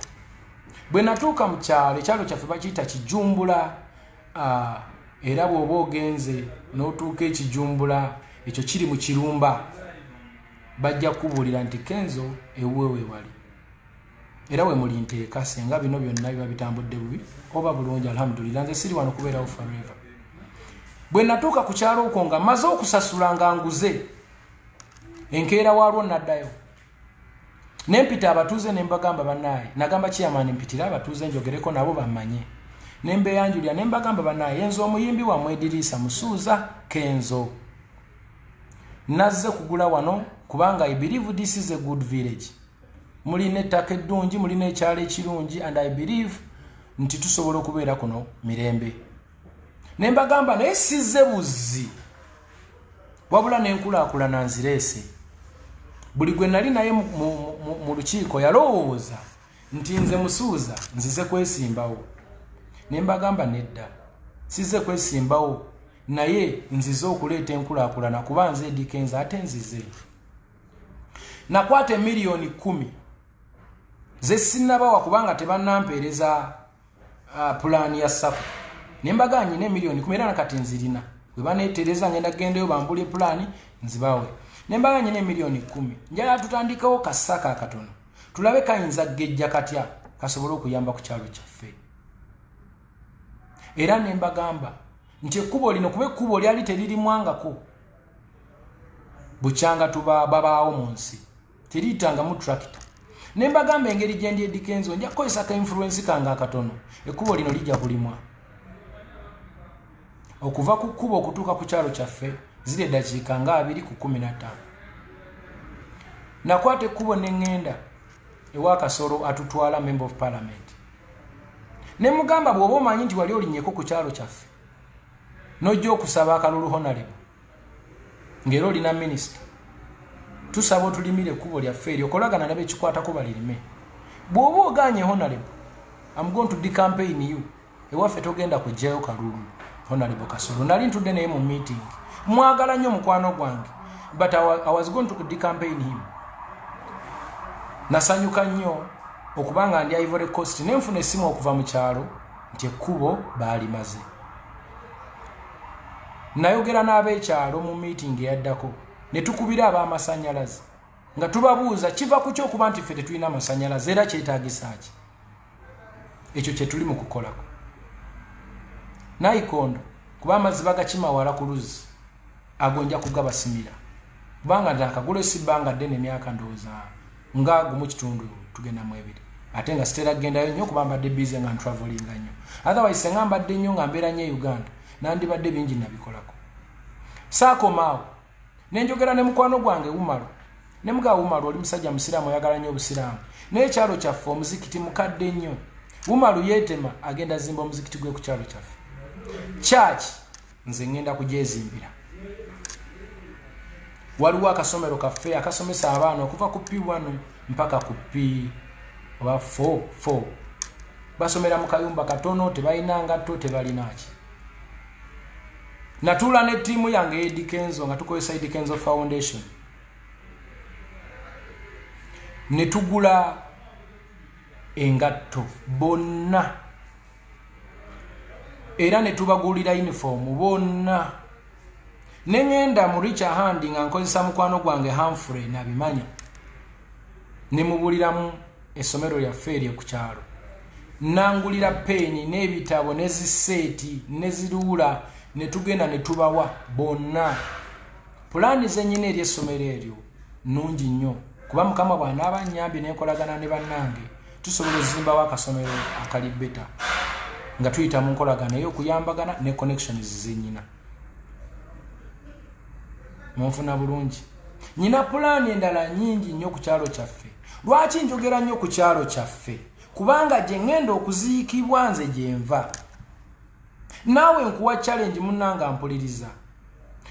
Bwe natuuka mu kyalo, ekyalo kyaffe bakiyita Kijumbula. Era bw'oba ogenze n'otuuka ekijumbula ekyo kiri mu Kirumba. bajja kubuulira nti Kenzo ewuwe wali era we muli nteeka senga bino byonna biba bitambudde bubi oba bulungi alhamdulillah nze siri wano kubeerawo forever. Bwe natuuka ku kyalo okwo nga maze okusasula nga nguze enkeera waalwo naddayo nempita abatuuze ne mbagamba bannaaye nagamba chairman mpitira abatuuze njogereko nabo bamanye ne mbeyanjulira ne mbagamba bannaaye Enzo omuyimbi wa Mwediriisa Musuuza Kenzo nazze kugula wano kubanga I believe this is a good village. Muline ettaka eddungi muline ekyalo ekirungi and I believe nti tusobola okubeera kuno mirembe. Ne mbagamba naye sizze buzzi wabula n'enkulaakulana nzireese. Buli gwe nali naye mu lukiiko yalowooza nti nze Musuuza nzize kwesimbawo. Ne mbagamba nedda sizze kwesimbawo naye nzize okuleeta enkulaakulana kuba nze Eddie Kenzo ate nzize. Nakwata miliyoni 10 ze sinnabawa kubanga tebannampeereza pulaani ya SACCO. Ne mbagamba nyine miliyoni 10 era nakati nzirina bwe baneetereza ngenda gendeyo bambule pulaani nzibawe. Ne mbagamba nyine miliyoni 10 njala tutandikawo kasaka akatono tulabe kayinza gejja katya kasobola okuyamba ku kyalo kyaffe. Era ne mbagamba nti ekkubo lino kuba ekkubo lyali teririmwangako bukyanga tuba babaawo mu nsi teritanga mu tractor. Ne mbagamba engeri gye ndi Eddie Kenzo nja kukozesa ka influence kanga akatono ekkubo lino lijja kulimwa. Okuva ku kkubo okutuuka ku kyalo kyaffe zile dakiika nga 2 ku 15. Nakwata ekkubo ne ngenda ewa Kasoro atutwala member of parliament. Ne mugamba bw'oba omanyi nti wali olinnyeko ku kyalo kyaffe n'ojja okusaba akalulu honorable ng'era olina minisita tusaba otulimire ekkubo lyaffe eryo okolagana ne bekikwatako balirime. Bw'oba oganye honorable I'm going to decampaign you ewaffe togenda kujjayo kalulu honorable Kasoro nali ntudde naye mu meeting mwagala nnyo mukwano gwange but I was going to decampaign him. Nasanyuka nnyo okubanga ndi Ivory Coast nenfuna essimu okuva mu kyalo nti ekkubo baalimaze. Nayogera n'ab'ekyalo mu meeting eyaddako ne tukubira ab'amasannyalaze nga tubabuuza kiva ku ky'okuba nti ffe tetulina amasannyalaze era kyetaagisa ki. Ekyo kye tuli mu kukolako. Nayikondo kuba amazzi bagakima wala ku luzzi agonja kugabasimira kubanga nakagula esibbanga ddene emyaka ndowooza nga gumu kitundu tugenda mu 2 ate nga sitera gendayo nnyo kuba mbadde busy nga travelinga nnyo. Otherwise senga mbadde nnyo nga mbeera nnyo Uganda nandibadde bingi nabikolako. Saakomaawo ne njogera ne mukwano gwange Umaro ne muga Umaro oli musajja musiraamu oyagala nnyo obusiraamu n'ekyalo kyaffe omuzikiti mukadde nnyo. Umaro yeetema agenda zimba omuzikiti gwe ku kyalo kyaffe. Church nze ngenda kugyezimbira. Waliwo akasomero kaffe akasomesa abaana okuva ku P1 mpaka ku P4 basomera mu kayumba katono tebalina ngatto tebalinaki. Natula ne tiimu yange Eddie Kenzo nga tukozesa Eddie Kenzo Foundation ne tugula engatto bonna era ne tubagulira uniform bonna. Ne ngenda mu Richard Hand nga nkozesa mukwano gwange Humphrey nabimanya ne mubuliramu essomero lyaffe eryo ku kyalo. Nangulira penny n'ebitabo n'eziseeti n'eziruula ne tugenda ne tubawa bonna. Pulaani zennyina eri essomero eryo nnungi nnyo kuba Mukama bw'anaaba annyambye n'enkolagana ne bannange tusobola ozimbawo akasomero akali beta nga tuyita mu nkolagana ey'okuyambagana ne connections zennyina. Munfuna bulungi. Nyina pulaani endala nnyingi nnyo ku kyalo kyaffe. Lwaki njogera nnyo ku kyalo kyaffe? Kubanga gye ngenda okuziikibwa nze gye nva. Naawe nkuwa challenge munnanga mpuliriza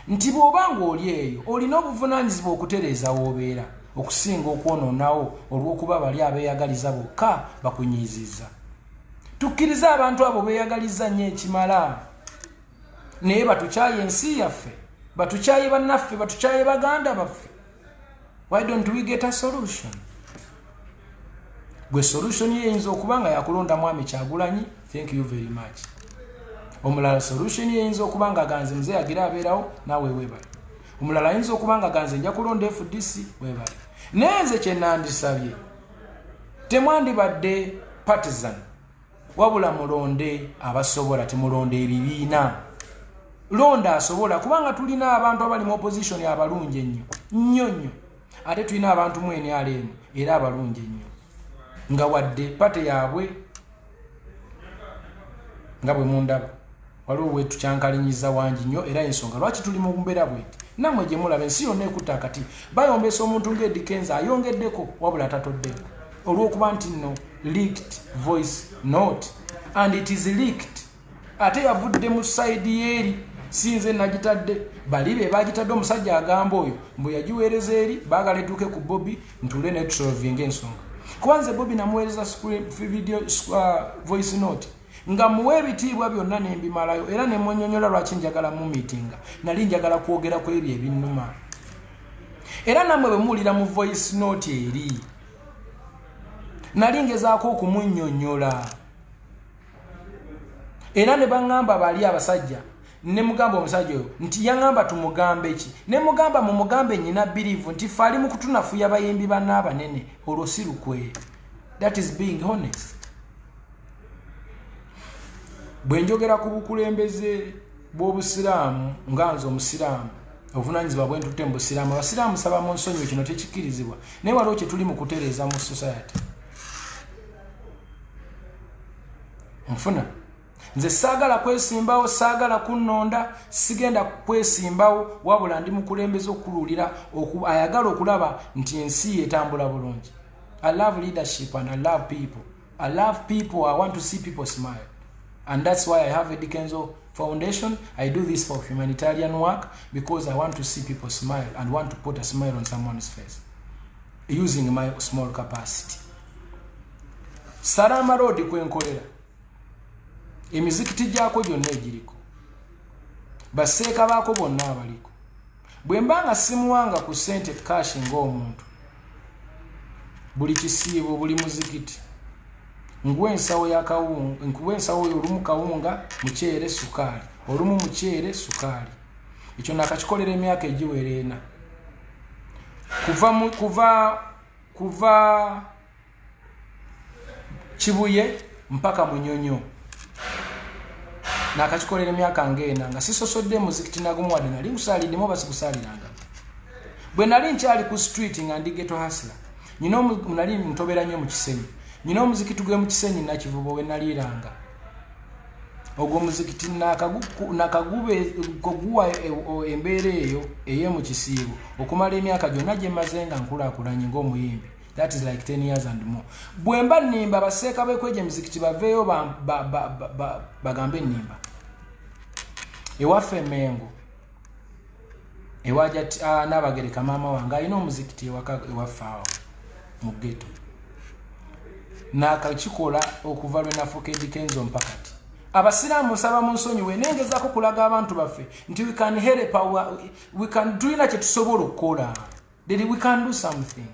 nti bw'obanga oli eyo olina obuvunaanyizibwa okutereeza w'obeera okusinga okwonoonawo olw'okuba bali abeeyagaliza bokka bakunyiizizza. Tukkiriza abantu abo beeyagaliza nnyo ekimala naye batukyaye ensi yaffe batukyaye bannaffe batukyaye baganda baffe. Why don't we get a solution? Gwe solution yeyinza okuba nga yakulonda Mwami Kyagulanyi, thank you very much. Omulala solution yeyinza okuba nga ganze mzee agira abeerawo naawe weebale. omulala ayinza okubanga ganze nja kulonda FDC webale nenze kye nandisabye temwandibadde partisan wabula mulonde abasobola temulonde ebibiina londa asobola kubanga tulina abantu abali mu opposition abalungi nnyo ate tulina abantu mu NRM era abalungi nnyo nga wadde pate yaabwe nga bwe mundaba waliwo wetu kyankalinyiza wangi nnyo era ensonga lwaki tuli mu mbeera bweti namwe gye mulaba ensi yonna ekutta akati bayombesa omuntu ng'Eddy Kenzo ayongeddeko wabula tatoddeko olw'okuba nti nno leaked voice note and it is leaked ate yavudde mu side yeeri sinze nagitadde bali be bagitadde omusajja agamba oyo mbu yagiweereza eri baagala edduke ku Bobby ntule ne tusolvinga ensonga kubanze Bobby namuweereza video voice note nga muwe ebitiibwa byonna nembimalayo era ne mwenyonyola lwaki njagala mu meetinga nali njagala kwogera ku ebyo ebinnuma era namwe bwe muwulira mu voice note eri nali ngezaako okumunnyonnyola era ne baŋŋamba bali abasajja ne mugamba omusajja oyo nti yaŋŋamba tumugambe ki ne mugamba mu mugambe nnyina biriivu nti fe ali mu kutunafuya bayimbi banna abanene olwo si lukwe. That is being honest. Bwe njogera ku bukulembeze bw'obusiraamu nga nze omusiraamu obuvunaanyizibwa bwe ntutte mu busiraamu abasiraamu saba mu nsonyi kino tekikkirizibwa naye waliwo kye tuli mu kutereeza mu society. Nfuna nze saagala kwesimbawo saagala kunnonda sigenda kwesimbawo wabula ndi mukulembeze okukululira ayagala okulaba nti ensi etambula bulungi. I love leadership and I love people. I love people. I want to see people smile. And that's why I have a Eddy Kenzo Foundation. I do this for humanitarian work because I want to see people smile and want to put a smile on someone's face using my small capacity. Salama Road kwenkolera emizikiti gyako gyonna egiriko baseeka baako bonna abaliko bwe mbanga simuwanga ku ssente cash ng'omuntu buli kisiibo buli muzikiti nguwe ensawo ya kawunga nkuwe ensawo olumu kawunga mukyere sukaali olumu mukyere sukaali ekyo nakakikolera emyaka egiwera 4 kuva Kibuye mpaka Munyonyo nakakikolera emyaka ng'ena nga sisosodde muzikiti nagumu wadde nali nkusaalidemu oba sikusaliranga bwe nali nkyali ku street nga ndi ghetto hustler nali ntobera nnyo mu Kisenyi nyina omuzikiti gwe mu Kisenyi nakivubo we naliranga ogwo muzikiti nakagube koguwa embeera eyo eye mu kisiibo okumala emyaka gyonna gye maze nga nkulaakulanye ng'omuyimbi. That is like 10 years and more. Bwemba nimba baseeka bekweje muzikiti baveyo bagambe nimba ewaffe Mengo ewaja Nabagereka maama wange alina omuzikiti ewaffe awo mu ghetto nakakikola okuva lwe nafuuka Eddy Kenzo mpakati abasiraamu nsaba mu nsonyi we nengezaako kulaga abantu baffe nti we can help we can tulina kye tusobola okukola that we can do something.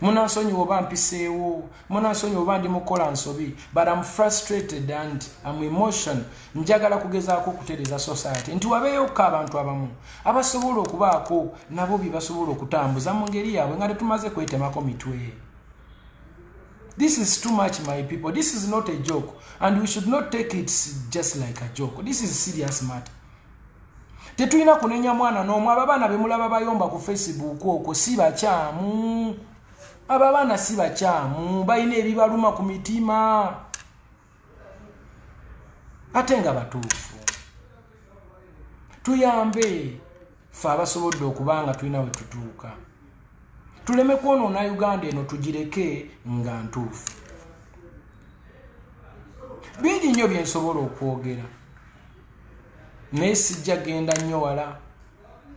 Munansonyi oba mpiseewo munansonyi oba ndi mukola nsobi but I'm frustrated and I'm emotional njagala kugezaako okutereeza society nti wabeeyoko abantu abamu abasobola okubaako nabo bibasobola okutambuza mu ngeri yaabwe nga tetumaze kwetemako mitwe. This is too much, my people. This is not a joke and we should not take it just like a joke. This is a serious matter. Tetulina kunenya mwana n'omwe abaana bemulaba bayomba ku Facebook okwo si bakyamu. Abaana si bakyamu balina ebibaluma ku mitima ate nga batuufu. Tuyambe ffe abasobodde okubanga tulina we tutuuka tuleme kwonoona Uganda eno tugireke nga ntuufu. Bingi nnyo bye nsobola okwogera naye sijja genda nnyo wala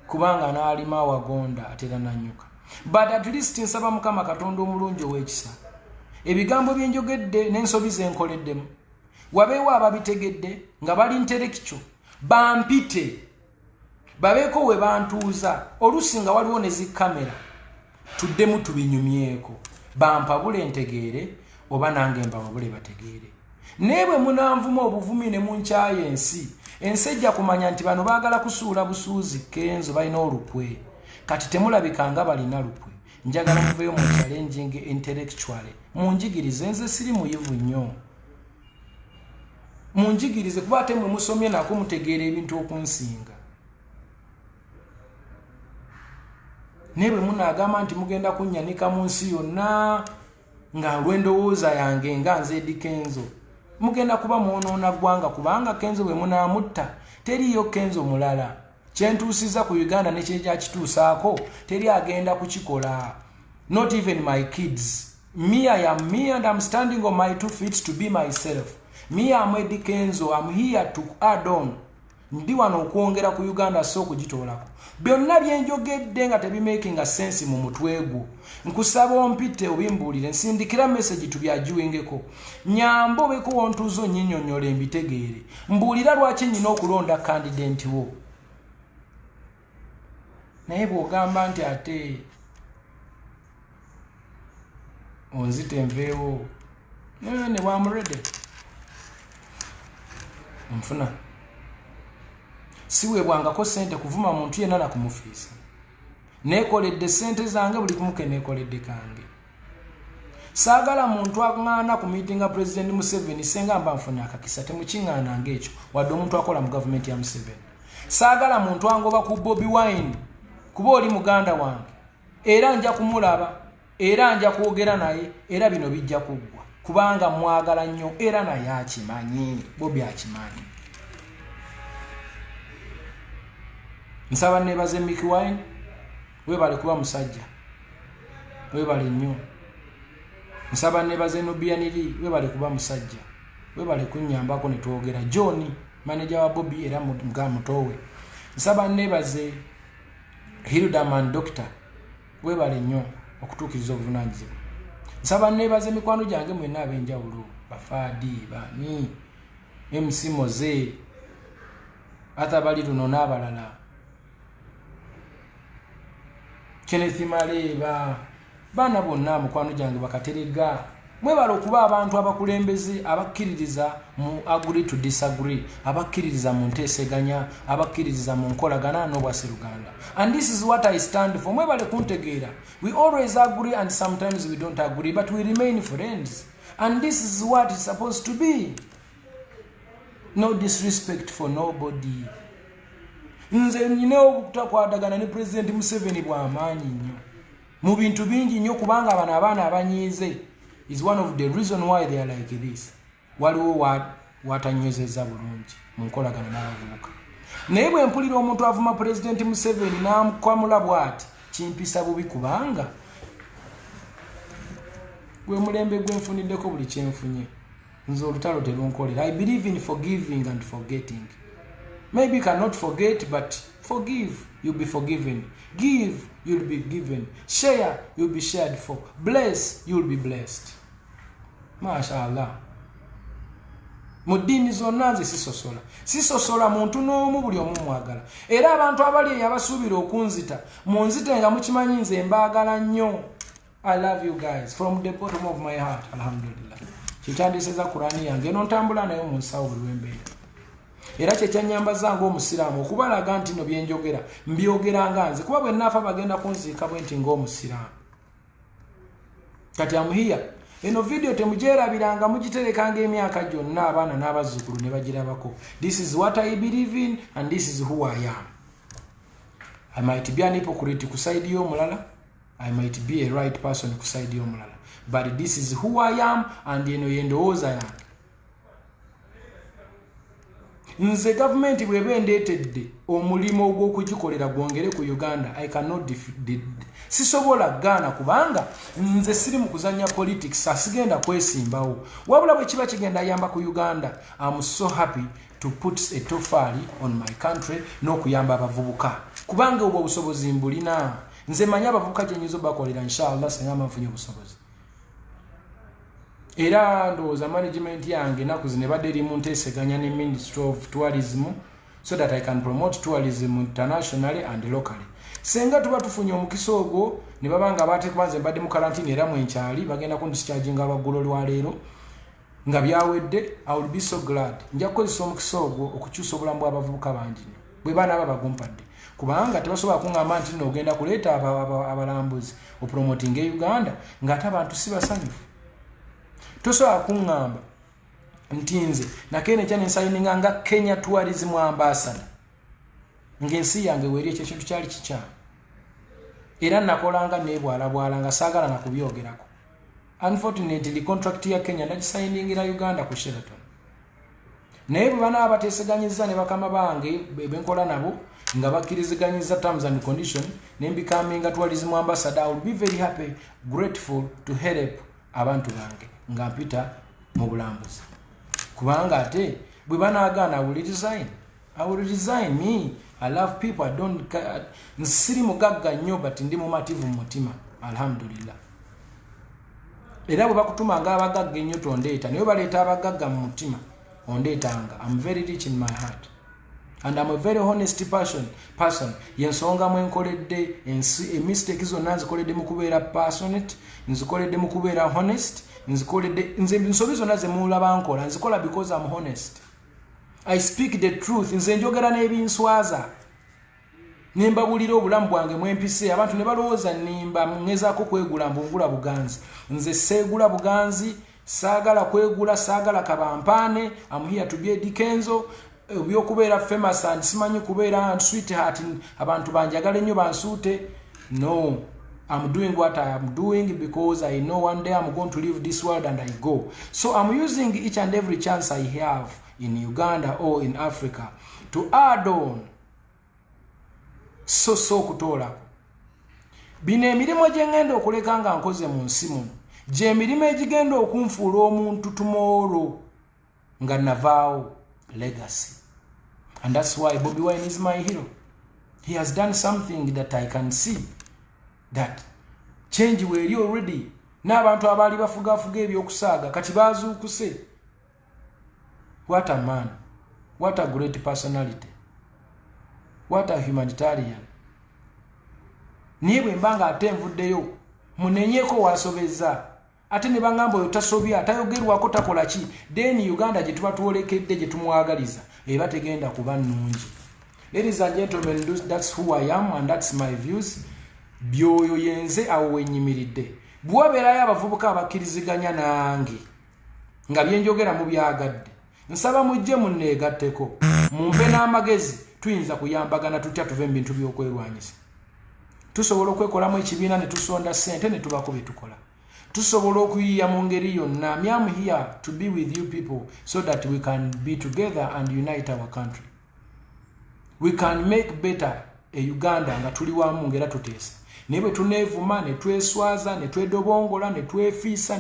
kubanga n'alima awagonda atera nanyuka. But at least nsaba Mukama Katonda omulungi ow'ekisa ebigambo bye njogedde n'ensobi ze nkoleddemu wabeewo ababitegedde nga bali nterekikyo bampite babeeko we bantuuza oluusi nga waliwo ne zikamera tuddemu tubinyumyeko bampabule ntegeere oba nange mbawabule bategeere naye bwe munanvuma obuvumi ne munkyayo ensi ensejja kumanya nti bano baagala kusuula busuuzi Kenzo balina olukwe kati temulabikanga balina lukwe njagala muveyo mu challenging intellectually munjigirize nze siri muyivu nnyo munjigirize kuba ate mwe musomye nako mutegeera ebintu okunsinga nebwe munaagamba nti mugenda kunnyanika mu nsi yonna nga lwendowooza yange nga nze Eddie Kenzo mugenda kuba mwonoona ggwanga kubanga Kenzo bwe munaamutta teriyo Kenzo mulala kyentuusiza ku Uganda ne kyekituusaako teri agenda kukikola not even my kids me I am me and I'm standing on my 2 feet to be myself me I'm Eddie Kenzo I'm here to add on ndi wano okwongera ku Uganda so kugitoolako byonna byenjogedde nga tebimaking a sense mu mutwe gwo nkusaba ompite obimbuulire nsindikira message tubyajuwengeko nyambo beko wontuzo nyinyonyola mbitegeere mbuulira lwaki nyina okulonda candidate wo naye bw'ogamba nti ate onzite nveewo ne bwamurede nfuna siweebwangako sente kuvuma muntu yenna nakumufiisa neekoledde sente zange buli kumuke neekoledde kange saagala muntu aŋŋaana ku miitinga President Museveni senga mba nfunye akakisa temukiŋŋaananga ekyo wadde omuntu akola mu gavumenti ya Museveni saagala muntu angoba ku Bobi Wine kuba oli muganda wange era nja kumulaba era nja kwogera naye era bino bijja kuggwa kubanga mwagala nnyo era naye akimanyi Bobi akimanyi nsaba nebaze Mickey Wine webale kuba musajja webale nnyo nsaba nebaze Nubianiri webale kuba musajja webale kunnyambako ne twogera John manager wa Bobi era mga mutowe nsaba nebaze Hildaman Doctor webale nnyo okutuukiriza obuvunaanyizibwa nsaba nebaze mikwano gyange mwenna ab'enjawulo Bafaadi bani MC Moze atabali luno n'abalala Kenneth Maleba bana bonna mukwano gyange bakaterega mwebala okuba abantu abakulembeze abakkiririza mu agree to disagree abakkiririza mu nteeseganya abakkiririza mu nkolagana n'obwaseruganda and this is what I stand for mwebale kuntegeera we always agree and sometimes we don't agree but we remain friends and this is what it's supposed to be no disrespect for nobody nze nyine okutakwadagana ne President Museveni bw'amaanyi nnyo mu bintu bingi nnyo kubanga abaana abanyiize is one of the reason why they are like this waliwo watanywezeza bulungi mu nkolagana n'abavubuka naye bwe mpulira omuntu avuma President Museveni n'amukwamula bw'ati kimpisa bubi kubanga gwe mulembe gwe nfuniddeko buli kyenfunye nze olutalo terunkolera I believe in forgiving and forgetting. Maybe you cannot forget, but forgive, you'll be forgiven. Give, you'll be given. Share, you'll be shared for. Bless, you'll be blessed. MashaAllah. Mudini zonaze sisosola. Sisosola muntu n'omu buli omu mwagala. Era abantu abali abasuubira okunzita, munzite nga mukimanyi nze mbaagala nnyo. I love you guys from the bottom of my heart. Alhamdulillah. Kikyandiseza Qur'ani yange nontambula nayo mu nsawo buli wembeera. Era kyekyanyamba zange omusiraamu okubalaga nti no byenjogera mbyogera nze kuba bwe naafa bagenda kunziika bwe nti ng'omusiraamu kati amuhiya eno video temugyerabiranga mugiterekanga emyaka gyonna abaana n'abazzukulu ne bagirabako this is what I believe in and this is who I am. I might be an hypocrite ku side y'omulala, I might be a right person ku side y'omulala, but this is who I am and eno yendowooza yange. Nze government bwebendetedde omulimo ogw'okugikolera gwongere ku Uganda I cannot sisobola gana kubanga nze siri mu kuzanya politics asigenda kwesimbawo wabula bwe kiba kigenda yamba ku Uganda I'm so happy to put a tofali on my country n'okuyamba abavubuka kubanga obwo obusobozi mbulina nze manya abavubuka kyenyizo bakolera inshallah singa manfunye obusobozi. Era ndowooza management yange naku zine badde eri mu nteeseganya ne Ministry of Tourism so that I can promote tourism internationally and locally. Senga tuba tufunye omukisa ogwo ne babanga baate kubanze mbadde mu quarantine era mwenkyali bagenda kundischarginga abaggulo lwa leero nga byawedde, I will be so glad. Nja kukozesa omukisa ogwo okukyusa obulamu bw'abavubuka bangi bwe baana aba bagumpadde kubanga tebasobola kuŋŋamba nti nno ogenda kuleeta abalambuzi opromotinga e Uganda ng'ate abantu si basanyufu. Tosobola kuŋŋamba nti nze nakene ekya nensayininga nga Kenya Tourism Ambassador ng'ensi yange weeri ekyo ekintu kyali kikyamu era nakolanga neebwalabwala nga saagala na kubyogerako. Unfortunately contract ya Kenya nagisayiningira Uganda ku Sheraton. Naye bwe banaaba bateeseganyiza ne bakama bange benkola nabo nga bakkiriziganyiza terms and condition ne mbikaminga tourism ambassador, I will be very happy, grateful to help abantu bange nga mpita mu bulambuzi. Kubanga ate bwe banaagaana I will resign. Me, I love people. I don't nsiri mugagga nnyo but ndi mumativu mu mutima, alhamdulillah. Era bwe bakutuma nga abagagga ennyo tondeeta naye baleeta abagagga mu mutima ondeetanga. I'm very rich in my heart and I'm a very honest person. Yensonga mwe nkoledde mistake zonna nzikoledde mu kubeera passionate, nzikoledde mu kubeera honest, nze ensobi zonna ze mulaba nkola nzikola because I'm honest. I speak the truth. Nze njogera n'ebinswaza nembabulira obulamu bwange mwempise abantu ne balowooza nimba ngezaako kwegula mbungula buganzi. Nze seegula buganzi, saagala kwegula, saagala kabampaane. I'm here to be a Dikenzo. Ebyokubeera famous and simanyi kubeera sweetheart abantu banjagala nnyo bansuute. No, I'm doing what I am doing because I know one day I'm going to leave this world and I go. So I'm using each and every chance I have in Uganda or in Africa to add on so kutola. Bino emirimu gye ngenda okuleka nga nkoze mu nsi muno gye emirimu egigenda okunfuula omuntu tomorrow nga navaawo legacy. And that's why Bobi Wine is my hero. He has done something that I can see that change weeri already. N'abantu abaali bafugafuga ebyokusaaga kati baazuukuse. What a man. What a great personality. What a humanitarian. Niye bwe mbanga ate nvuddeyo munenyeko wasobeza ate ne bangamba oyo tasobya tayogerwako takola ki then Uganda gye tuba tuwolekedde gye tumwagaliza eba tegenda kuba nnungi. Ladies and gentlemen, that's who I am and that's my views. Byoyo yenze awo wenyimiridde bwabeerayo abavubuka abakkiriziganya nange nga byenjogera mu byagadde nsaba mujje munneegatteko mumpe n'amagezi tuyinza kuyambagana tutya tuve mu bintu by'okwerwanyisa. Tusobola okwekolamu ekibiina ne tusonda ssente ne tubako bye tukola. Tusobola okuyiya mu ngeri yonna. I'm here to be with you people so that we can be together and unite our country. We can make better a Uganda nga tuli wamu ngera tuteesa. Naye bwe tuneevuma ne tweswaza ne twedobongola ne twefiisa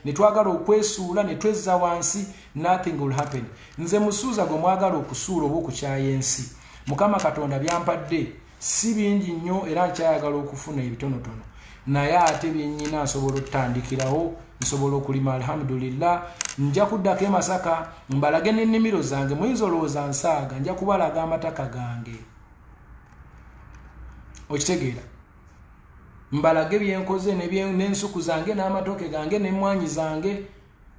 ne twagala okwesuula ne twezza wansi, nothing will happen. Nze musuuza gwe mwagala okusuula oba okukyaya ensi. Mukama Katonda byampadde si bingi nnyo era nkyayagala okufuna ebitonotono. Naye ate byennyina nsobola okutandikirawo, nsobola okulima alhamdulillah. Nja kuddako e Masaka mbalage n'ennimiro zange. Muyinza olowooza nsaaga, nja kubalaga amataka gange. Okitegeera? Mbalage byenkoze n'ensuku zange n'amatoke gange n'emmwanyi zange.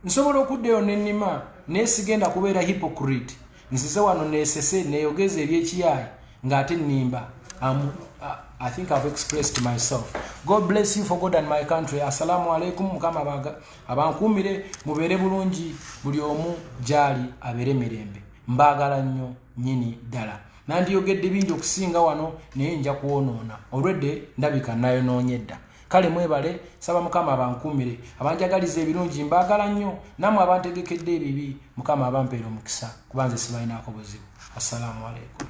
Nsobola okuddeyo n'ennima naye sigenda kubeera hypocrite. Nzize wano neesese neeyogeza eby'ekiyaayi ng'ate nnimba. I think I've expressed myself. God bless you for God and my country. Assalamu alaikum. Mukama abankumire mubeere bulungi buli omu gyali abeere mirembe. Mbaagala nnyo nyini ddala. Nandiyogedde bingi okusinga wano naye nja kuwonoona. Olwedde ndabika nayonoonye dda. Kale mwebale, saba Mukama abankumire. Abanjagaliza ebirungi mbaagala nnyo. Namwe abantegekedde ebibi Mukama abampeera omukisa. Kuba nze sibalinaako buzibu. Assalamu alaikum.